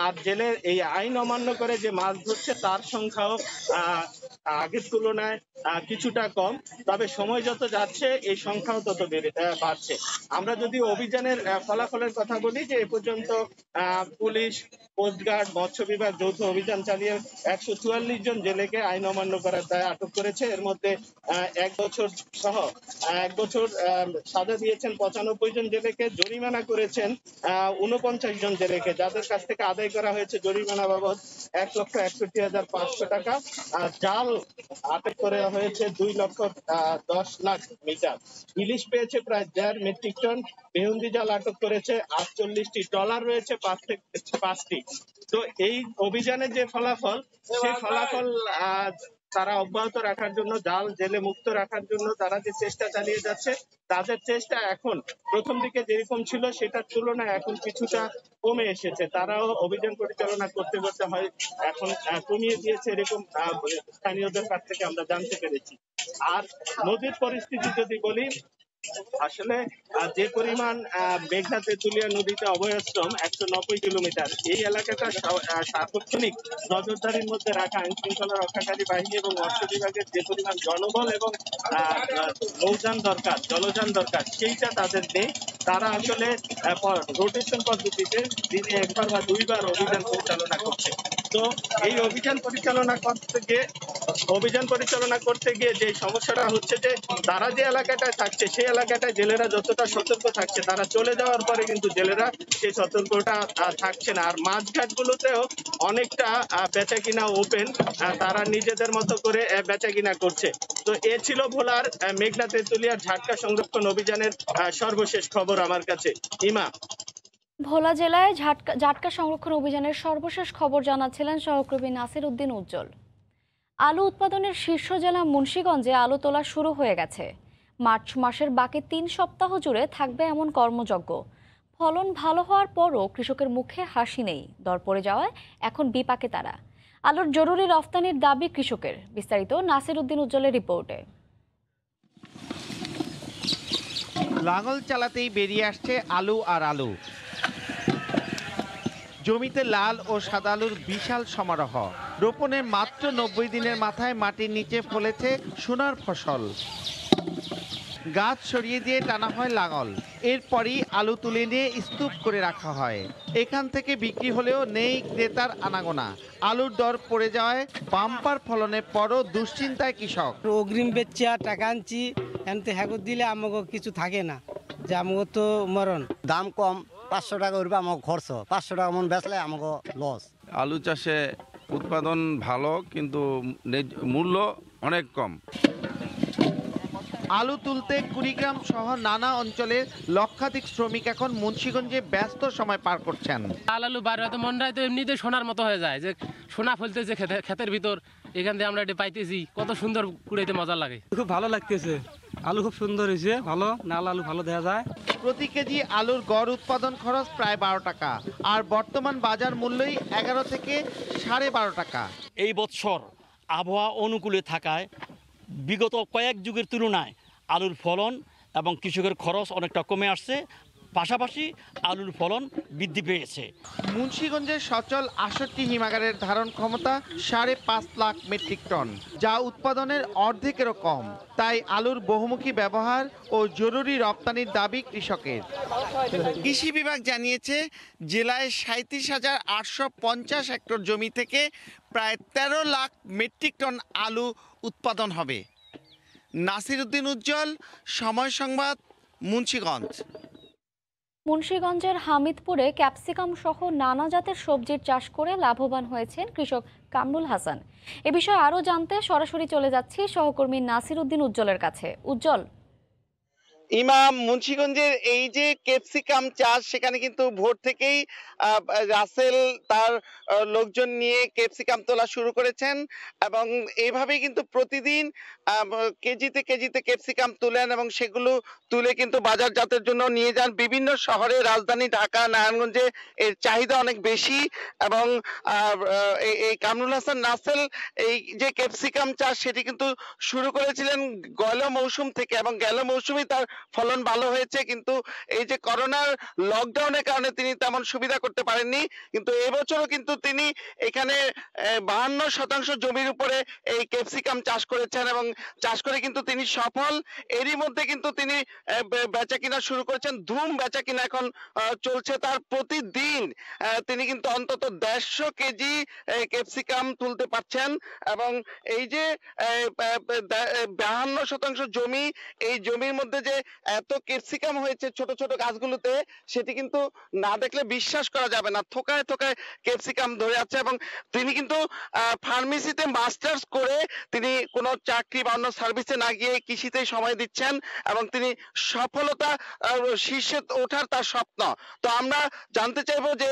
আর জেলের এই আইন অমান্য করে যে মাছ ধরছে তার সংখ্যাও আগের তুলনায় কিছুটা কম, তবে সময় যত যাচ্ছে এই সংখ্যাও তত বাড়ছে। আমরা যদি অভিযানের ফলাফলের কথা বলি যে এ পর্যন্ত পুলিশ, কোস্টগার্ড, মৎস্য বিভাগ যৌথ অভিযান চালিয়ে 144 জন জেলেকে আইন অমান্য করার দায়ে আটক করেছে। এর মধ্যে 1 বছর সহ 1 বছর সাজা দিয়েছেন 95 জন জেলেকে, জরিমানা করেছেন 49 জন জেলেকে, যাদের কাছ থেকে আদায় করা হয়েছে জরিমানা বাবদ 1,61,500 টাকা। জাল আটক করা হয়েছে 2,10,00,000 মিটার। ইলিশ পেয়েছে প্রায় 1.5 মেট্রিক টন। বেহুন্দি জাল আটক করেছে 48টি, ট্রলার রয়েছে 5টি। তো এই অভিযানের যে ফলাফল, সেই ফলাফল তারা অব্যাহত রাখার জন্য, জাল জেলে মুক্ত রাখার জন্য তারা যে চেষ্টা চালিয়ে যাচ্ছে, তাদের চেষ্টা এখন প্রথম দিকে যেরকম ছিল সেটার তুলনায় এখন কিছুটা কমে এসেছে। তারাও অভিযান পরিচালনা করতে করতে হয় এখন কমিয়ে দিয়েছে, এরকম স্থানীয়দের কাছ থেকে আমরা জানতে পেরেছি। আর নদীর পরিস্থিতি যদি বলি, আসলে যে পরিমাণ মেঘনা তেতুলিয়া নদীতে অভয়াশ্রম 190 কিলোমিটার, এই এলাকাটা সার্বক্ষণিক নজরদারির মধ্যে রাখা আইন শৃঙ্খলা রক্ষাকারী বাহিনী এবং মৎস্য বিভাগের যে পরিমাণ জনবল এবং নৌযান দরকার, জলযান দরকার, সেইটা তাদের নেই। তারা আসলে রোটেশন পদ্ধতিতে দিনে 1বার বা 2বার অভিযান পরিচালনা করছে। তো এই অভিযান পরিচালনা করতে গিয়ে যে সমস্যাটা হচ্ছে যে তারা যে এলাকাটায় থাকছে সেই এলাকাটায় জেলেরা যতটা সতর্ক থাকছে, তারা চলে যাওয়ার পরে কিন্তু জেলেরা সেই সতর্কতা থাকছে না। আর মাছঘাটগুলোতেও অনেকটা বেচা কিনা ওপেন, তারা নিজেদের মতো করে বেচা কিনা করছে। তো এ ছিল ভোলার মেঘনা তেতুলিয়ার ঝাটকা সংরক্ষণ অভিযানের সর্বশেষ খবর আমার কাছে। ইমা। ভোলা জেলায় জাটকা সংরক্ষণ অভিযানের সর্বশেষ খবর জানাচ্ছিলেন সহকর্মী নাসির উদ্দিন উজ্জ্বল। আলু উৎপাদনের শীর্ষ জেলা মুন্সিগঞ্জে আলু তোলা শুরু হয়ে গেছে। মার্চ মাসের বাকি 3 সপ্তাহ জুড়ে থাকবে এমন কর্মযজ্ঞ। ফলন ভালো হওয়ার পরও কৃষকের মুখে হাসি নেই। দর পড়ে যাওয়ায় এখন বিপাকে তারা। আলুর জরুরি রফতানির দাবি কৃষকের। বিস্তারিত নাসির উদ্দিন উজ্জ্বলের রিপোর্টে। লাঙল চালাতেই বেরিয়ে আসছে আলু আর আলু। জমিতে লাল ও সাদা আলুর বিশাল সমারোহ। রোপণের মাত্র 90 দিনের মাথায় মাটির নিচে ফলেছে সোনার ফসল। গাছ সরিয়ে দিয়ে টানা হয় লাঙল। এরপরই আলু তুলে নিয়ে স্তূপ করে রাখা হয়। এখান থেকে বিক্রি হলেও নেই ক্রেতার আনাগোনা। আলুর দর পড়ে যাওয়ায় বাম্পার ফলনের পরও দুশ্চিন্তায় কৃষক। অগ্রিম বেচছি আর টাকা আনছি, এনতে হ্যাগো দিলে আমাকে কিছু থাকে না, যে আমাকে তো মরণ। দাম কম, 500 টাকা উঠবে আমাকে খরচ, 500 টাকা মন বেচলে আমাকে লস। আলু চাষে উৎপাদন ভালো, কিন্তু মূল্য অনেক কম। আলু তুলতে কুড়িগ্রাম সহ নানা অঞ্চলের লক্ষাধিক শ্রমিক এখন মুন্সিগঞ্জে ব্যস্ত সময় পার করছেন। লাল আলু বার হতে মন রায় তো এমনিতে সোনার মতো হয়ে যায়, যে সোনা ফলতেছে ক্ষেতের ভিতর, এখান থেকে আমরা এটা পাইতেছি, কত সুন্দর কুড়াইতে মজা লাগে। খুব ভালো লাগতেছে, আলু খুব সুন্দর হয়েছে, ভালো নাল আলু ভালো দেখা যায়। প্রতি কেজি আলুর গড় উৎপাদন খরচ প্রায় 12 টাকা, আর বর্তমান বাজার মূল্যই 11 থেকে 12.5 টাকা। এই বছর আবহাওয়া অনুকূলে থাকায় বিগত কয়েক যুগের তুলনায় আলুর ফলন এবং কৃষকের খরচ অনেকটা কমে আসছে, পাশাপাশি আলুর ফলন বৃদ্ধি পেয়েছে। মুন্সিগঞ্জের সচল 68 হিমাগারের ধারণ ক্ষমতা 5.5 লাখ মেট্রিক টন, যা উৎপাদনের অর্ধেকেরও কম। তাই আলুর বহুমুখী ব্যবহার ও জরুরি রপ্তানির দাবি কৃষকের। কৃষি বিভাগ জানিয়েছে জেলায় 37,850 হেক্টর জমি থেকে প্রায় 13 লাখ মেট্রিক টন আলু উৎপাদন হবে। নাসির উদ্দিন উজ্জ্বল, সময় সংবাদ, মুন্সিগঞ্জ। মুন্সিগঞ্জের হামিদপুরে ক্যাপসিকাম সহ নানা জাতের সবজির চাষ করে লাভবান হয়েছেন কৃষক কামরুল হাসান। এ বিষয়ে আরও জানতে সরাসরি চলে যাচ্ছি সহকর্মী নাসির উদ্দিন উজ্জ্বলের কাছে। উজ্জ্বল, ইমাম, মুন্সিগঞ্জের এই যে ক্যাপসিকাম চাষ, সেখানে কিন্তু ভোর থেকেই রাসেল তার লোকজন নিয়ে ক্যাপসিকাম তোলা শুরু করেছেন এবং এইভাবেই কিন্তু প্রতিদিন কেজিতে কেজিতে ক্যাপসিকাম তুলেন এবং সেগুলো তুলে কিন্তু বাজারজাতের জন্য নিয়ে যান বিভিন্ন শহরে। রাজধানী ঢাকা, নারায়ণগঞ্জে এর চাহিদা অনেক বেশি এবং এই কামরুল হাসান রাসেল এই যে ক্যাপসিকাম চাষ সেটি কিন্তু শুরু করেছিলেন গেল মৌসুম থেকে এবং গেল মৌসুমে তার ফলন ভালো হয়েছে, কিন্তু এই যে করোনার লকডাউনের কারণে তিনি তেমন সুবিধা করতে পারেননি। কিন্তু এবছরও কিন্তু তিনি এখানে 52% জমির উপরে এই ক্যাপসিকাম চাষ করেছেন এবং চাষ করে কিন্তু তিনি সফল। এরই মধ্যে কিন্তু তিনি বেচা কিনা শুরু করেছেন, ধুম বেচা কিনা এখন চলছে তার। প্রতিদিন তিনি কিন্তু অন্তত 150 কেজি ক্যাপসিকাম তুলতে পারছেন এবং এই যে 52% জমি, এই জমির মধ্যে যে এত ক্যাপসিকাম হয়েছে ছোট ছোট গাছগুলোতে, সেটি কিন্তু না দেখলে বিশ্বাস করা যাবে না। থোকায় থোকায় ক্যাপসিকাম ধরে আছে এবং তিনি কিন্তু ফার্মেসিতে মাস্টার্স করে তিনি কোনো চাকরি বা অন্য সার্ভিসে না গিয়ে কৃষিতেই সময় দিচ্ছেন এবং তিনি সফলতা শীর্ষে ওঠার তার স্বপ্ন। তো আমরা জানতে চাইবো যে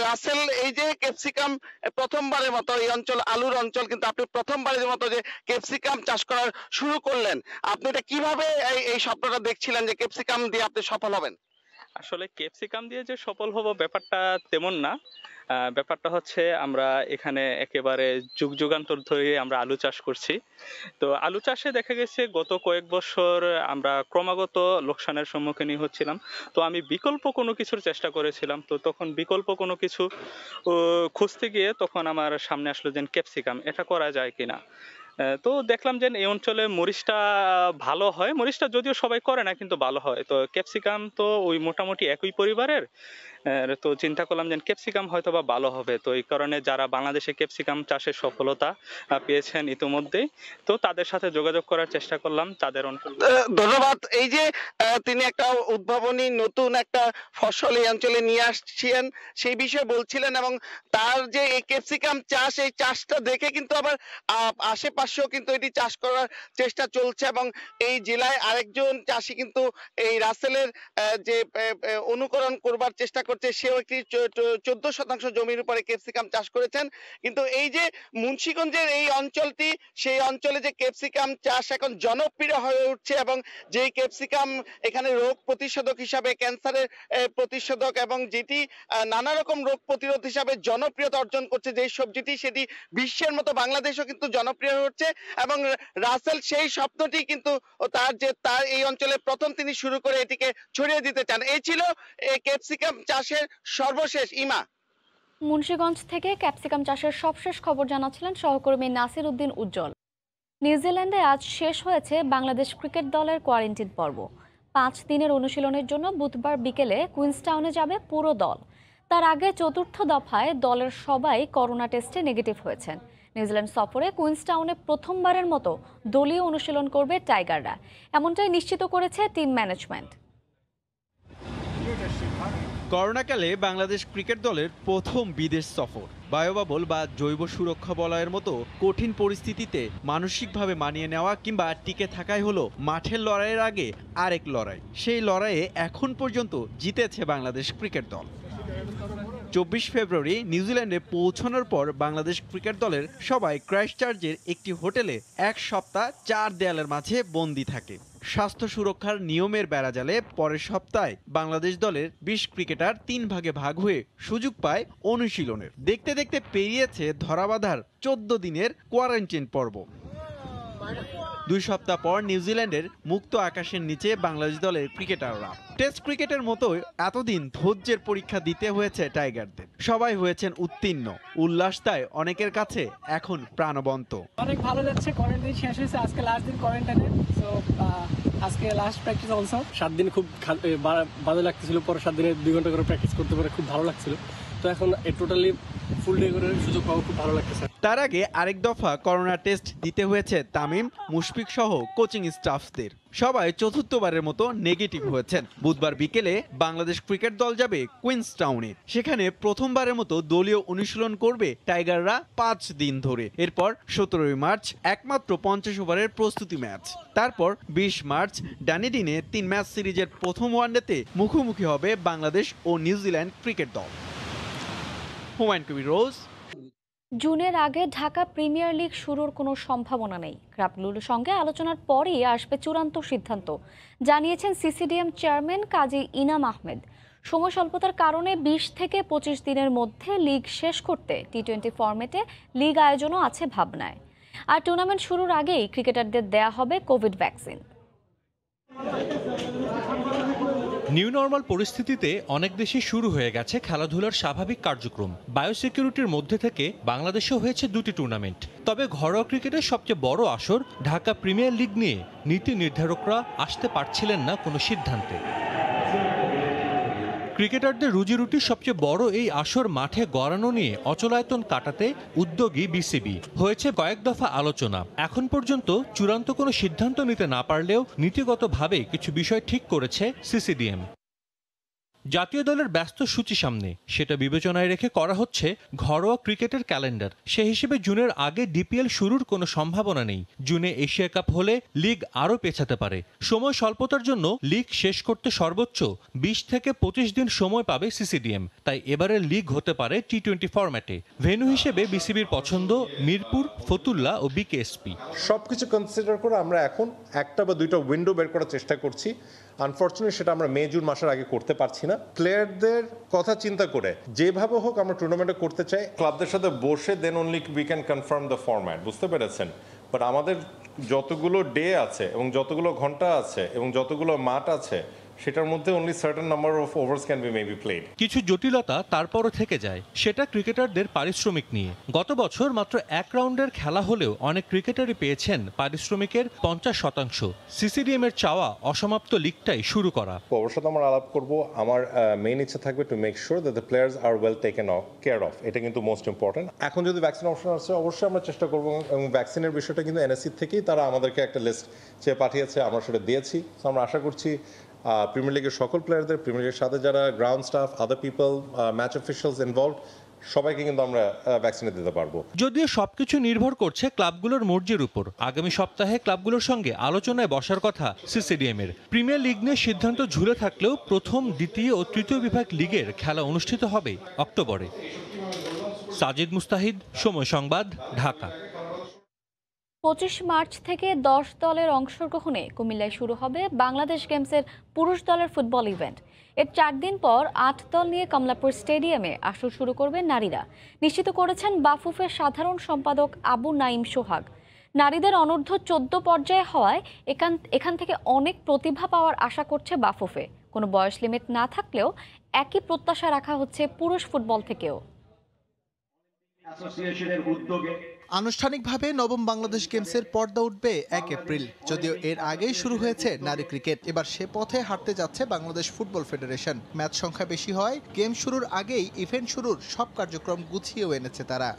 রাসেল, এই যে ক্যাপসিকাম প্রথমবারের মতো এই অঞ্চল, আলুর অঞ্চল, কিন্তু আপনি প্রথমবারের মতো যে ক্যাপসিকাম চাষ করা শুরু করলেন, আপনি এটা কিভাবে এই স্বপ্নটা দেখছিলেন যে ক্যাপসিকাম দিয়ে আপনি সফল হবেন? আসলে ক্যাপসিকাম দিয়ে যে সফল হব ব্যাপারটা তেমন না। ব্যাপারটা হচ্ছে আমরা এখানে একেবারে যুগ যুগান্তর ধরে আমরা আলু চাষ করছি। তো আলু চাষে দেখা গেছে গত কয়েক বছর আমরা ক্রমাগত লোকসানের সম্মুখীন হচ্ছিলাম। তো আমি বিকল্প কোনো কিছুর চেষ্টা করেছিলাম। তো তখন বিকল্প কোনো কিছু খুঁজতে গিয়ে তখন আমার সামনে আসলো যে ক্যাপসিকাম, এটা করা যায় কিনা। তো দেখলাম যে এই অঞ্চলে মরিচটা ভালো হয়, মরিচটা যদিও সবাই করে না কিন্তু ভালো হয়। তো ক্যাপসিকাম তো ওই মোটামুটি একই পরিবারের, তো চিন্তা করলাম যে ক্যাপসিকাম হয়তো বা ভালো হবে। তো এই কারণে যারা বাংলাদেশে ক্যাপসিকাম চাষে সফলতা পেয়েছেন ইতিমধ্যেই, তো তাদের সাথে যোগাযোগ করার চেষ্টা করলাম তাদের অঞ্চল। ধন্যবাদ। এই যে তিনি একটা উদ্ভাবনী নতুন একটা ফসল এই অঞ্চলে নিয়ে আসছেন সেই বিষয়ে বলছিলেন এবং তার যে এই ক্যাপসিকাম চাষ, এই চাষটা দেখে কিন্তু আবার আশেপাশেও কিন্তু এটি চাষ করার চেষ্টা চলছে এবং এই জেলায় আরেকজন চাষি কিন্তু এই রাসেলের যে অনুকরণ করবার চেষ্টা করছে, সেও একটি 14% জমির উপরে ক্যাপসিকাম চাষ করেছেন। কিন্তু এই যে মুন্সিগঞ্জের এই অঞ্চলটি, সেই অঞ্চলে যে ক্যাপসিকাম চাষ এখন জনপ্রিয় হয়ে উঠছে এবং যেই ক্যাপসিকাম এখানে রোগ প্রতিষেধক হিসাবে, ক্যান্সারের প্রতিষেধক এবং যেটি নানা রকম রোগ প্রতিরোধ হিসাবে জনপ্রিয়তা অর্জন করছে, যেই সবজিটি সেটি বিশ্বের মতো বাংলাদেশও কিন্তু জনপ্রিয় হচ্ছে এবং রাসেল সেই স্বপ্নটি কিন্তু তার এই অঞ্চলে প্রথম তিনি শুরু করে এটিকে ছড়িয়ে দিতে চান। এই ছিল ক্যাপসিকাম চাষের সর্বশেষ। ইমা, মুন্সিগঞ্জ থেকে ক্যাপসিকাম চাষের সবশেষ খবর জানাচ্ছিলেন সহকর্মী নাসির উদ্দিন উজ্জ্বল। নিউজিল্যান্ডে আজ শেষ হয়েছে বাংলাদেশ ক্রিকেট দলের কোয়ারেন্টাইন পর্ব। 5 দিনের অনুশীলনের জন্য বুধবার বিকেলে কুইন্সটাউনে যাবে পুরো দল। তার আগে চতুর্থ দফায় দলের সবাই করোনা টেস্টে নেগেটিভ হয়েছেন। নিউজিল্যান্ড সফরে কুইন্সটাউনে প্রথমবারের মতো দলীয় অনুশীলন করবে টাইগাররা, এমনটাই নিশ্চিত করেছে টিম ম্যানেজমেন্ট। করোনাকালে বাংলাদেশ ক্রিকেট দলের প্রথম বিদেশ সফর। বায়োবাবল বা জৈব সুরক্ষা বলয়ের মতো কঠিন পরিস্থিতিতে মানসিকভাবে মানিয়ে নেওয়া কিংবা টিকে থাকাই হলো মাঠের লড়াইয়ের আগে আরেক লড়াই। সেই লড়াইয়ে এখন পর্যন্ত জিতেছে বাংলাদেশ ক্রিকেট দল। 24 ফেব্রুয়ারি নিউজিল্যান্ডে পৌঁছানোর পর বাংলাদেশ ক্রিকেট দলের সবাই ক্রাইস্টচার্চের একটি হোটেলে এক সপ্তাহ 4 দেয়ালের মাঝে বন্দী থাকে। স্বাস্থ্য সুরক্ষার নিয়মের বেড়াজালে পরের সপ্তাহে বাংলাদেশ দলের 20 ক্রিকেটার 3 ভাগে ভাগ হয়ে সুযোগ পায় অনুশীলনের। দেখতে দেখতে পেরিয়েছে ধরাবাঁধার 14 দিনের কোয়ারেন্টাইন পর্ব। 2 সপ্তাহ পর নিউজিল্যান্ডের মুক্ত আকাশের নিচে বাংলাদেশ দলের ক্রিকেটাররা টেস্ট ক্রিকেটের মতোই এতদিন ধৈর্যের পরীক্ষা দিতে হয়েছে টাইগারদের। সবাই হয়েছেন উত্তীর্ণ, উল্লাস তাই অনেকের কাছে এখন প্রাণবন্ত। অনেক ভালো যাচ্ছে, কোয়ারেন্টাইন শেষ হয়েছে, আজকে লাস্ট দিন কোয়ারেন্টাইনে। সো আজকে লাস্ট প্র্যাকটিস অলসো। 7 দিন খুব বাজে লাগতেছিল, পরে 7 দিনে 2 ঘন্টা করে প্র্যাকটিস করতে পারে, খুব ভালো লাগছিল। তো এখন টোটালি ফুল ডে করে সুযোগ পাওয়া খুব ভালো লাগতেছে। তার আগে আরেক দফা করোনা টেস্ট দিতে হয়েছে তামিম, মুশফিক সহ কোচিং স্টাফদের। সবাই চতুর্থবারের মতো নেগেটিভ হয়েছেন। বুধবার বিকেলে বাংলাদেশ ক্রিকেট দল যাবে কুইন্সটাউনে। সেখানে প্রথমবারের মতো দলীয় অনুশীলন করবে টাইগাররা 5 দিন ধরে। এরপর 17 মার্চ একমাত্র 50 ওভারের প্রস্তুতি ম্যাচ। তারপর 20 মার্চ ডানেডিনে 3 ম্যাচ সিরিজের প্রথম ওয়ানডেতে মুখোমুখি হবে বাংলাদেশ ও নিউজিল্যান্ড ক্রিকেট দল। হুমায়ুন কবির রোজ। জুনের আগে ঢাকা প্রিমিয়ার লিগ শুরুর কোনো সম্ভাবনা নেই। ক্লাবগুলোর সঙ্গে আলোচনার পরেই আসবে চূড়ান্ত সিদ্ধান্ত, জানিয়েছেন সিসিডিএম চেয়ারম্যান কাজী ইনাম আহমেদ। সময় স্বল্পতার কারণে 20 থেকে 25 দিনের মধ্যে লিগ শেষ করতে টি-20 ফরম্যাটে লিগ আয়োজনও আছে ভাবনায়। আর টুর্নামেন্ট শুরুর আগেই ক্রিকেটারদের দেয়া হবে কোভিড ভ্যাকসিন। নিউ নর্মাল পরিস্থিতিতে অনেক দেশে শুরু হয়ে গেছে খেলাধুলার স্বাভাবিক কার্যক্রম। বায়োসিকিউরিটির মধ্যে থেকে বাংলাদেশেও হয়েছে 2টি টুর্নামেন্ট। তবে ঘরোয়া ক্রিকেটের সবচেয়ে বড় আসর ঢাকা প্রিমিয়ার লিগ নিয়ে নীতি নির্ধারকরা আসতে পারছিলেন না কোনো সিদ্ধান্তে। ক্রিকেটারদের রুজিরুটির সবচেয়ে বড় এই আসর মাঠে গড়ানো নিয়ে অচলায়তন কাটাতে উদ্যোগী বিসিবি। হয়েছে কয়েক দফা আলোচনা। এখন পর্যন্ত চূড়ান্ত কোনো সিদ্ধান্ত নিতে না পারলেও নীতিগতভাবে কিছু বিষয় ঠিক করেছে সিসিডিএম। জাতীয় দলের ব্যস্ত সূচি সামনে, সেটা বিবেচনায় রেখে করা হচ্ছে ঘরোয়া ক্রিকেটের ক্যালেন্ডার। সে হিসেবে জুনের আগে ডিপিএল শুরুর কোনো সম্ভাবনা নেই। জুনে এশিয়া কাপ হলে লিগ আরও পেছাতে পারে। সময় স্বল্পতার জন্য লিগ শেষ করতে সর্বোচ্চ 20 থেকে 25 দিন সময় পাবে সিসিডিএম। তাই এবারের লিগ হতে পারে টি-20 ফরম্যাটে। ভেন্যু হিসেবে বিসিবির পছন্দ মিরপুর, ফতুল্লা ও বিকেএসপি। সবকিছু কনসিডার করে আমরা এখন 1টা বা 2টা উইন্ডো বের করার চেষ্টা করছি। আনফর্চুনেটলি সেটা আমরা মে জুন মাসের আগে করতে পারছি না। প্লেয়ারদের কথা চিন্তা করে যেভাবে হোক আমরা টুর্নামেন্টে করতে চাই। ক্লাবদের সাথে বসে then only we can confirm the format, বুঝতে পেরেছেন? বাট আমাদের যতগুলো ডে আছে এবং যতগুলো ঘন্টা আছে এবং যতগুলো মাঠ আছে সেটার মধ্যে only certain number of overs can be maybe played. কিছু জটিলতা তারপরও থেকে যায়, সেটা ক্রিকেটারদের পারিশ্রমিক নিয়ে। গত বছর মাত্র 1 রাউন্ডের খেলা হলেও অনেক ক্রিকেটারই পেয়েছেন পারিশ্রমিকের 50%। সিসিডিএম এর চাওয়া অসমাপ্ত লিগটাই শুরু করা। অবশ্যই আমরা আলাপ করব। আমার মেইন ইচ্ছা থাকবে to make sure that the players are well taken care of. এটা কিন্তু মোস্ট ইম্পর্টেন্ট। এখন যদি ভ্যাকসিন অপশন আছে অবশ্যই আমরা চেষ্টা করব, এবং ভ্যাকসিনের বিষয়টা কিন্তু এনএসসি থেকেই তারা আমাদেরকে একটা লিস্ট চেয়ে পাঠিয়েছে, আমরা সেটা দিয়েছি। আমরা আশা করছি প্রিমিয়ার লিগের সকল প্লেয়ারদের, প্রিমিয়ার লিগের সাথে যারা ground staff, other people, match অফিশিয়ালস involved, সবাইকে কিন্তু আমরা ভ্যাকসিনে দিতে পারবো। যদিও সবকিছু নির্ভর করছে ক্লাবগুলোর মর্জির উপর। আগামী সপ্তাহে ক্লাবগুলোর সঙ্গে আলোচনায় বসার কথা সিসিডিএম এর। প্রিমিয়ার লিগ নিয়ে সিদ্ধান্ত ঝুলে থাকলেও প্রথম, দ্বিতীয় ও তৃতীয় বিভাগ লিগের খেলা অনুষ্ঠিত হবে অক্টোবরে। সাজিদ মুস্তাহিদ, সময় সংবাদ, ঢাকা। 25 মার্চ থেকে 10 দলের অংশগ্রহণে কুমিল্লায় শুরু হবে বাংলাদেশ গেমসের পুরুষ দলের ফুটবল ইভেন্ট। এর 4 দিন পর 8 দল নিয়ে কমলাপুর স্টেডিয়ামে আসর শুরু করবে নারীরা, নিশ্চিত করেছেন বাফুফের সাধারণ সম্পাদক আবু নাইম সোহাগ। নারীদের অনূর্ধ্ব 14 পর্যায়ে হওয়ায় এখান থেকে অনেক প্রতিভা পাওয়ার আশা করছে বাফুফে। কোনো বয়স লিমিট না থাকলেও একই প্রত্যাশা রাখা হচ্ছে পুরুষ ফুটবল থেকেও। আনুষ্ঠানিকভাবে নবম বাংলাদেশ গেমসের পর্দা উঠবে 1 এপ্রিল। যদিও এর আগেই শুরু হয়েছে নারী ক্রিকেট, এবার সে পথে হাঁটতে যাচ্ছে বাংলাদেশ ফুটবল ফেডারেশন। ম্যাচ সংখ্যা বেশি হয়, গেম শুরুর আগেই ইভেন্ট শুরুর সব কার্যক্রম গুছিয়েও এনেছে তারা।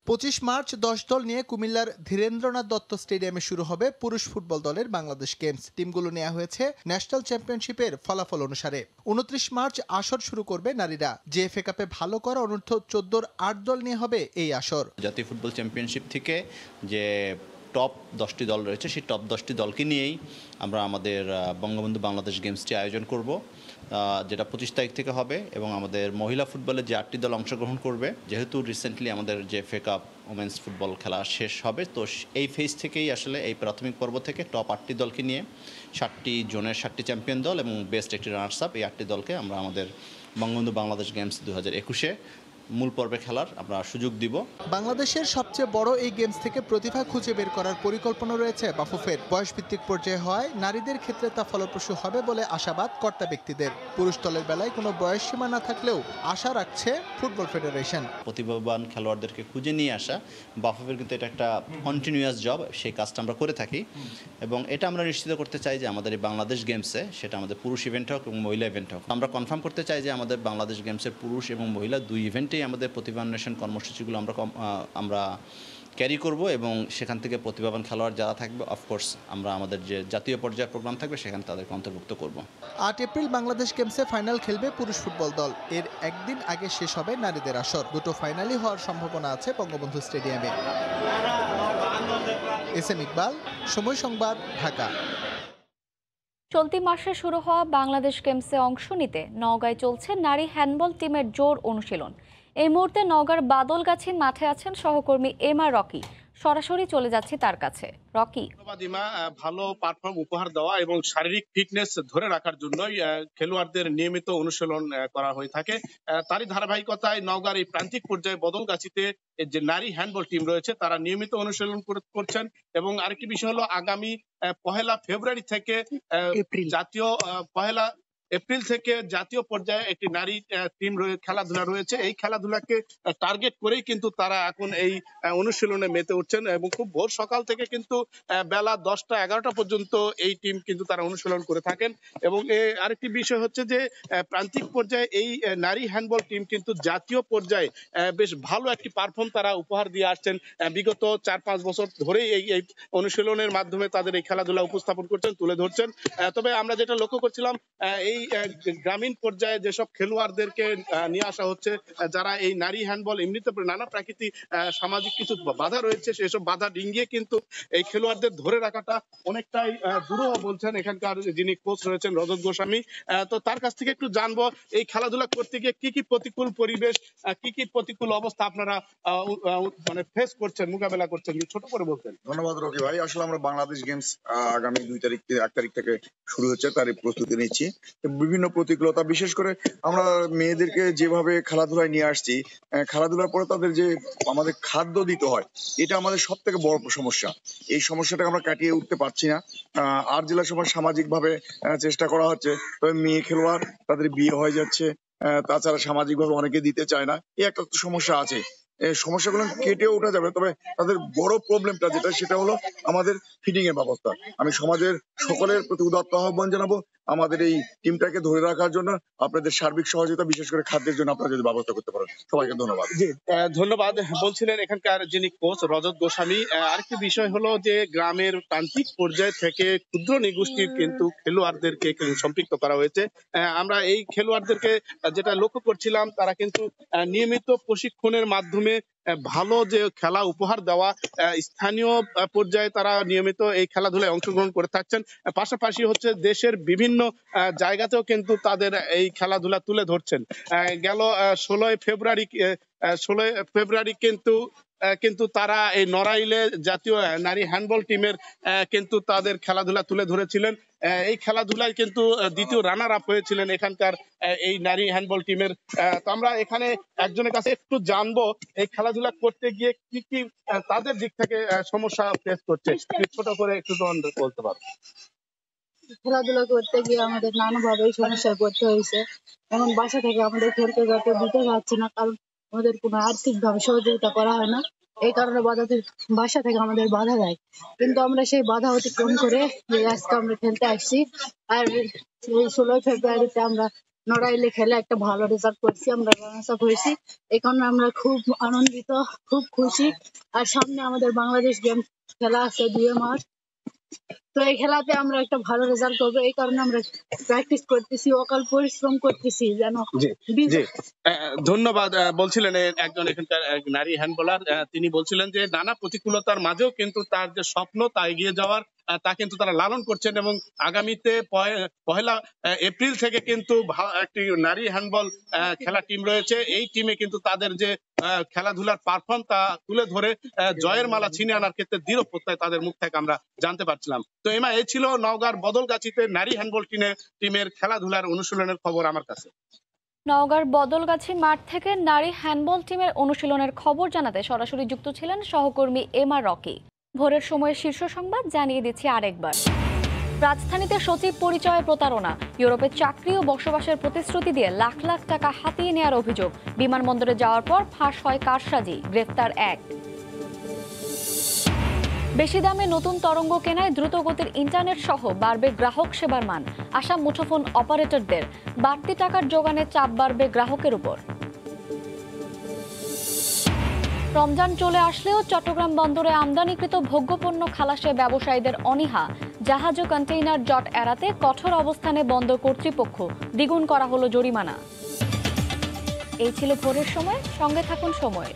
25 মার্চ 10 দল নিয়ে কুমিল্লার ধীরেন্দ্রনাথ দত্ত স্টেডিয়ামে শুরু হবে পুরুষ ফুটবল দলের বাংলাদেশ গেমস। টিমগুলো নেওয়া হয়েছে ন্যাশনাল চ্যাম্পিয়নশিপের ফলাফল অনুসারে। 29 মার্চ আসর শুরু করবে নারীরা। জেএফএ কাপে ভালো করা অনূর্ধ্ব 14-র 8 দল নিয়ে হবে এই আসর। জাতীয় ফুটবল চ্যাম্পিয়নশিপ থেকে যে টপ 10টি দল রয়েছে সেই টপ 10টি দলকে নিয়েই আমরা আমাদের বঙ্গবন্ধু বাংলাদেশ গেমসটি আয়োজন করব, যেটা 25 তারিখ থেকে হবে। এবং আমাদের মহিলা ফুটবলে যে 8টি দল অংশগ্রহণ করবে, যেহেতু রিসেন্টলি আমাদের যে জেএফএ কাপ ওমেন্স ফুটবল খেলা শেষ হবে, তো এই ফেজ থেকেই আসলে এই প্রাথমিক পর্ব থেকে টপ 8টি দলকে নিয়ে 7টি জোনের 7টি চ্যাম্পিয়ন দল এবং বেস্ট একটি রানার্স আপ, এই 8টি দলকে আমরা আমাদের বঙ্গবন্ধু বাংলাদেশ গেমস 2021-এ মূল পর্বে খেলার আমরা সুযোগ দিব। বাংলাদেশের সবচেয়ে বড় এই গেমস থেকে প্রতিভা খুঁজে বের করার পরিকল্পনা রয়েছে বাফুফের। বয়সভিত্তিক পর্যায়ে হয় নারীদের ক্ষেত্রে তা ফলপ্রসূ হবে বলে আশাবাদ কর্তা ব্যক্তিদের। পুরুষ দলের বেলায় কোনো বয়স সীমা না থাকলেও আশা রাখছে ফুটবল ফেডারেশন। প্রতিভাবান খেলোয়াড়দেরকে খুঁজে নিয়ে আসা বাফুফের কিন্তু এটা একটা কন্টিনিউয়াস জব, সেই কাজটা আমরা করে থাকি এবং এটা আমরা নিশ্চিত করতে চাই যে আমাদের এই বাংলাদেশ গেমসে, সেটা আমাদের পুরুষ ইভেন্ট হোক এবং মহিলা ইভেন্ট হোক, আমরা কনফার্ম করতে চাই যে আমাদের বাংলাদেশ গেমসের পুরুষ এবং মহিলা দুই ইভেন্টে আমাদের প্রতিভান্বেষণ কর্মসূচিগুলো আমরা ক্যারি করব এবং সেখান থেকে প্রতিভাবান খেলোয়াড় যারা থাকবে অফকোর্স আমরা আমাদের যে জাতীয় পর্যায়ের প্রোগ্রাম থাকবে সেখানে তাদেরকে অন্তর্ভুক্ত করব। 8 এপ্রিল বাংলাদেশ গেমসে ফাইনাল খেলবে পুরুষ ফুটবল দল। এর একদিন আগে শেষ হবে নারীদের আসর। দুটো ফাইনালই হওয়ার সম্ভাবনা আছে বঙ্গবন্ধু স্টেডিয়ামে। এসএম ইকবাল, সময় সংবাদ, ঢাকা। চলতি মাসে শুরু হওয়া বাংলাদেশ গেমসে অংশ নিতে নওগাঁয় চলছে নারী হ্যান্ডবল টিমের জোর অনুশীলন। এই মুহূর্তে নওগাঁর বাদলগাছির মাঠে আছেন সহকর্মী এমা রকি। সরাসরি চলে যাচ্ছি তার কাছে। রকি, ভালো পারফর্ম উপহার দেওয়া এবং শারীরিক ফিটনেস ধরে রাখার জন্যই খেলোয়াড়দের নিয়মিত অনুশীলন করা হয়ে থাকে। তারই ধারাবাহিকতায় নওগাঁর এই প্রান্তিক পর্যায়ে বদলগাছিতে যে নারী হ্যান্ডবল টিম রয়েছে তারা নিয়মিত অনুশীলন করছেন এবং আরেকটি বিষয় হলো আগামী 1 ফেব্রুয়ারি থেকে এপ্রিল থেকে জাতীয় পর্যায়ে একটি নারী টিম খেলাধুলা রয়েছে। এই খেলাধুলাকে টার্গেট করেই কিন্তু তারা এখন এই অনুশীলনে মেতে উঠছেন এবং খুব ভোর সকাল থেকে কিন্তু বেলা 10টা-11টা পর্যন্ত এই টিম কিন্তু তারা অনুশীলন করে থাকেন। এবং আরেকটি বিষয় হচ্ছে যে প্রান্তিক পর্যায়ে এই নারী হ্যান্ডবল টিম কিন্তু জাতীয় পর্যায়ে বেশ ভালো একটি পারফর্ম তারা উপহার দিয়ে আসছেন। বিগত 4-5 বছর ধরেই এই অনুশীলনের মাধ্যমে তাদের এই খেলাধুলা উপস্থাপন করছেন, তুলে ধরছেন। তবে আমরা যেটা লক্ষ্য করছিলাম, এই গ্রামীণ পর্যায়ে যেসব খেলোয়াড়দেরকে নিয়ে আসা হচ্ছে, যারা এই নারী হ্যান্ডবল এমনিতে নানা প্রাকৃতিক সামাজিক কিছু বাধা রয়েছে, সেসব বাধা ডিঙ্গিয়ে কিন্তু এই খেলোয়াড়দের ধরে রাখাটা অনেকটাই দুরূহ বলছেন এখানকার যিনি কোচ রয়েছেন রজত গোস্বামী। তো তার কাছ থেকে একটু জানবো এই খেলাধুলা করতে গিয়ে কি কি প্রতিকূল পরিবেশ, কি কি প্রতিকূল অবস্থা আপনারা মানে ফেস করছেন, মোকাবেলা করছেন, ছোট করে বলতেন। ধন্যবাদ রকি ভাই। আসলে আমরা বাংলাদেশ গেমস আগামী 1 তারিখ থেকে শুরু হচ্ছে, তার প্রস্তুতি নিচ্ছি। বিভিন্ন প্রতিকূলতা, বিশেষ করে আমরা মেয়েদেরকে যেভাবে খেলাধুলায় নিয়ে আসছি, খেলাধুলার পরে তাদের যে আমাদের খাদ্য দিতে হয়, এটা আমাদের সব থেকে বড় সমস্যা। এই সমস্যাটা আমরা কাটিয়ে উঠতে পারছি না। আর জেলার সময় সামাজিক ভাবে চেষ্টা করা হচ্ছে, তবে মেয়ে খেলোয়াড় তাদের বিয়ে হয়ে যাচ্ছে, তাছাড়া সামাজিক ভাবে অনেকে দিতে চায় না, এই একটা সমস্যা আছে। সমস্যাগুলো কেটে ওঠা যাবে, তবে তাদের বড় প্রবলেমটা যেটা, সেটা হলো আমাদের ফিডিং এর ব্যবস্থা। আমি সমাজের সকলের প্রতি উদাত্ত আহ্বান জানাবো আমাদের এই টিমটাকে ধরে রাখার জন্য আপনাদের সার্বিক সহযোগিতা, বিশেষ করে খাদ্যের জন্য আপনারা যদি ব্যবস্থা করতে পারেন। সবাইকে ধন্যবাদ। জি ধন্যবাদ। বলছিলেন এখানকার যিনি কোচ রজত গোস্বামী। আরেকটি বিষয় হলো যে গ্রামের প্রান্তিক পর্যায় থেকে ক্ষুদ্র নিগোষ্ঠীর কিন্তু খেলোয়াড়দেরকে সম্পৃক্ত করা হয়েছে। আমরা এই খেলোয়াড়দেরকে যেটা লক্ষ্য করছিলাম, তারা কিন্তু নিয়মিত প্রশিক্ষণের মাধ্যমে ভালো যে খেলা উপহার দেওয়া, স্থানীয় পর্যায়ে তারা নিয়মিত এই খেলাধুলায় অংশগ্রহণ করে থাকছেন। পাশাপাশি হচ্ছে দেশের বিভিন্ন জায়গাতেও কিন্তু তাদের এই খেলাধুলা তুলে ধরছেন। গেল 16 ফেব্রুয়ারি কিন্তু তারা এই নড়াইলে জাতীয় নারী হ্যান্ডবল টিমের কিন্তু তাদের খেলাধুলা তুলে ধরেছিলেন। এই খেলাধুলায় কিন্তু দ্বিতীয় রানার আপ হয়েছিলেন এখানকার এই নারী হ্যান্ডবল টিমের। তো আমরা এখানে একজনের কাছে একটু জানবো এই খেলাধুলা করতে গিয়ে কি কি তাদের দিক থেকে সমস্যা ফেস করছে, ছোট করে একটু বলতে পারো। খেলাধুলা করতে গিয়ে আমাদের নানাভাবে সমস্যায় পড়তে হয়েছে। যেমন বাসা থেকে আমাদের খেলতে দিতে যাচ্ছে না, কারণ আমাদের কোনো আর্থিক ভাবে সহযোগিতা করা হয় না। এই কারণে বাসা থেকে আমাদের বাধা দেয়, কিন্তু আমরা সেই বাধা অতিক্রম করে আজকে আমরা খেলতে আসছি। আর এই 16 ফেব্রুয়ারিতে আমরা নড়াইলে খেলে একটা ভালো রেজাল্ট করছি, আমরা রানার্স আপ হয়েছি। এই কারণে আমরা খুব আনন্দিত, খুব খুশি। আর সামনে আমাদের বাংলাদেশ গেমস খেলা আছে 2 মার্চ। তো এই খেলাতে আমরা একটা ভালো রেজাল্ট করবো, এই কারণে আমরা প্র্যাকটিস করতেছি, অকাল পরিশ্রম করতেছি যেন। ধন্যবাদ। বলছিলেন একজন এখানকার নারী হ্যান্ডবলার, তিনি বলছিলেন যে নানা প্রতিকূলতার মাঝেও কিন্তু তার যে স্বপ্ন তা এগিয়ে যাওয়ার তা কিন্তু তারা লালন করছেন এবং আগামীতে 1 এপ্রিল থেকে কিন্তু একটি নারী হ্যান্ডবল খেলা টিম রয়েছে। এই টিমে কিন্তু তাদের যে খেলাধুলার পারফর্ম তা তুলে ধরে জয়ের মালা ছিনিয়ে আনার ক্ষেত্রে দৃঢ় প্রত্যয় তাদের মুখ থেকে আমরা জানতে পারছিলাম। তো এমা, এই ছিল নওগাঁর বদলগাছিতে নারী হ্যান্ডবল টিমের খেলাধুলার অনুশীলনের খবর আমার কাছে। নওগাঁর বদলগাছি মাঠ থেকে নারী হ্যান্ডবল টিমের অনুশীলনের খবর জানাতে সরাসরি যুক্ত ছিলেন সহকর্মী এমা রকি। ভোরের সময় শীর্ষ সংবাদ জানিয়ে দিচ্ছি আরেকবার। রাজধানীতে সচিব পরিচয়ে প্রতারণা, ইউরোপে চাকরি ও বসবাসের প্রতিশ্রুতি দিয়ে লাখ লাখ টাকা হাতিয়ে নেওয়ার অভিযোগ, বিমানবন্দরে যাওয়ার পর ফাঁস হয় কারসাজি, গ্রেফতার 1। বেশি দামে নতুন তরঙ্গ কেনায় দ্রুতগতির ইন্টারনেট সহ বাড়বে গ্রাহক সেবার মান, আশা মুঠোফোন অপারেটরদের। বাড়তি টাকার যোগানে চাপ বাড়বে গ্রাহকের উপর। রমজান চলে আসলেও চট্টগ্রাম বন্দরে আমদানিকৃত ভোগ্যপণ্য খালাসে ব্যবসায়ীদের অনীহা। জাহাজ ও কন্টেইনার জট এড়াতে কঠোর অবস্থানে বন্দর কর্তৃপক্ষ, দ্বিগুণ করা হলো জরিমানা। এই ছিল ভোরের সময়, সঙ্গে থাকুন সময়।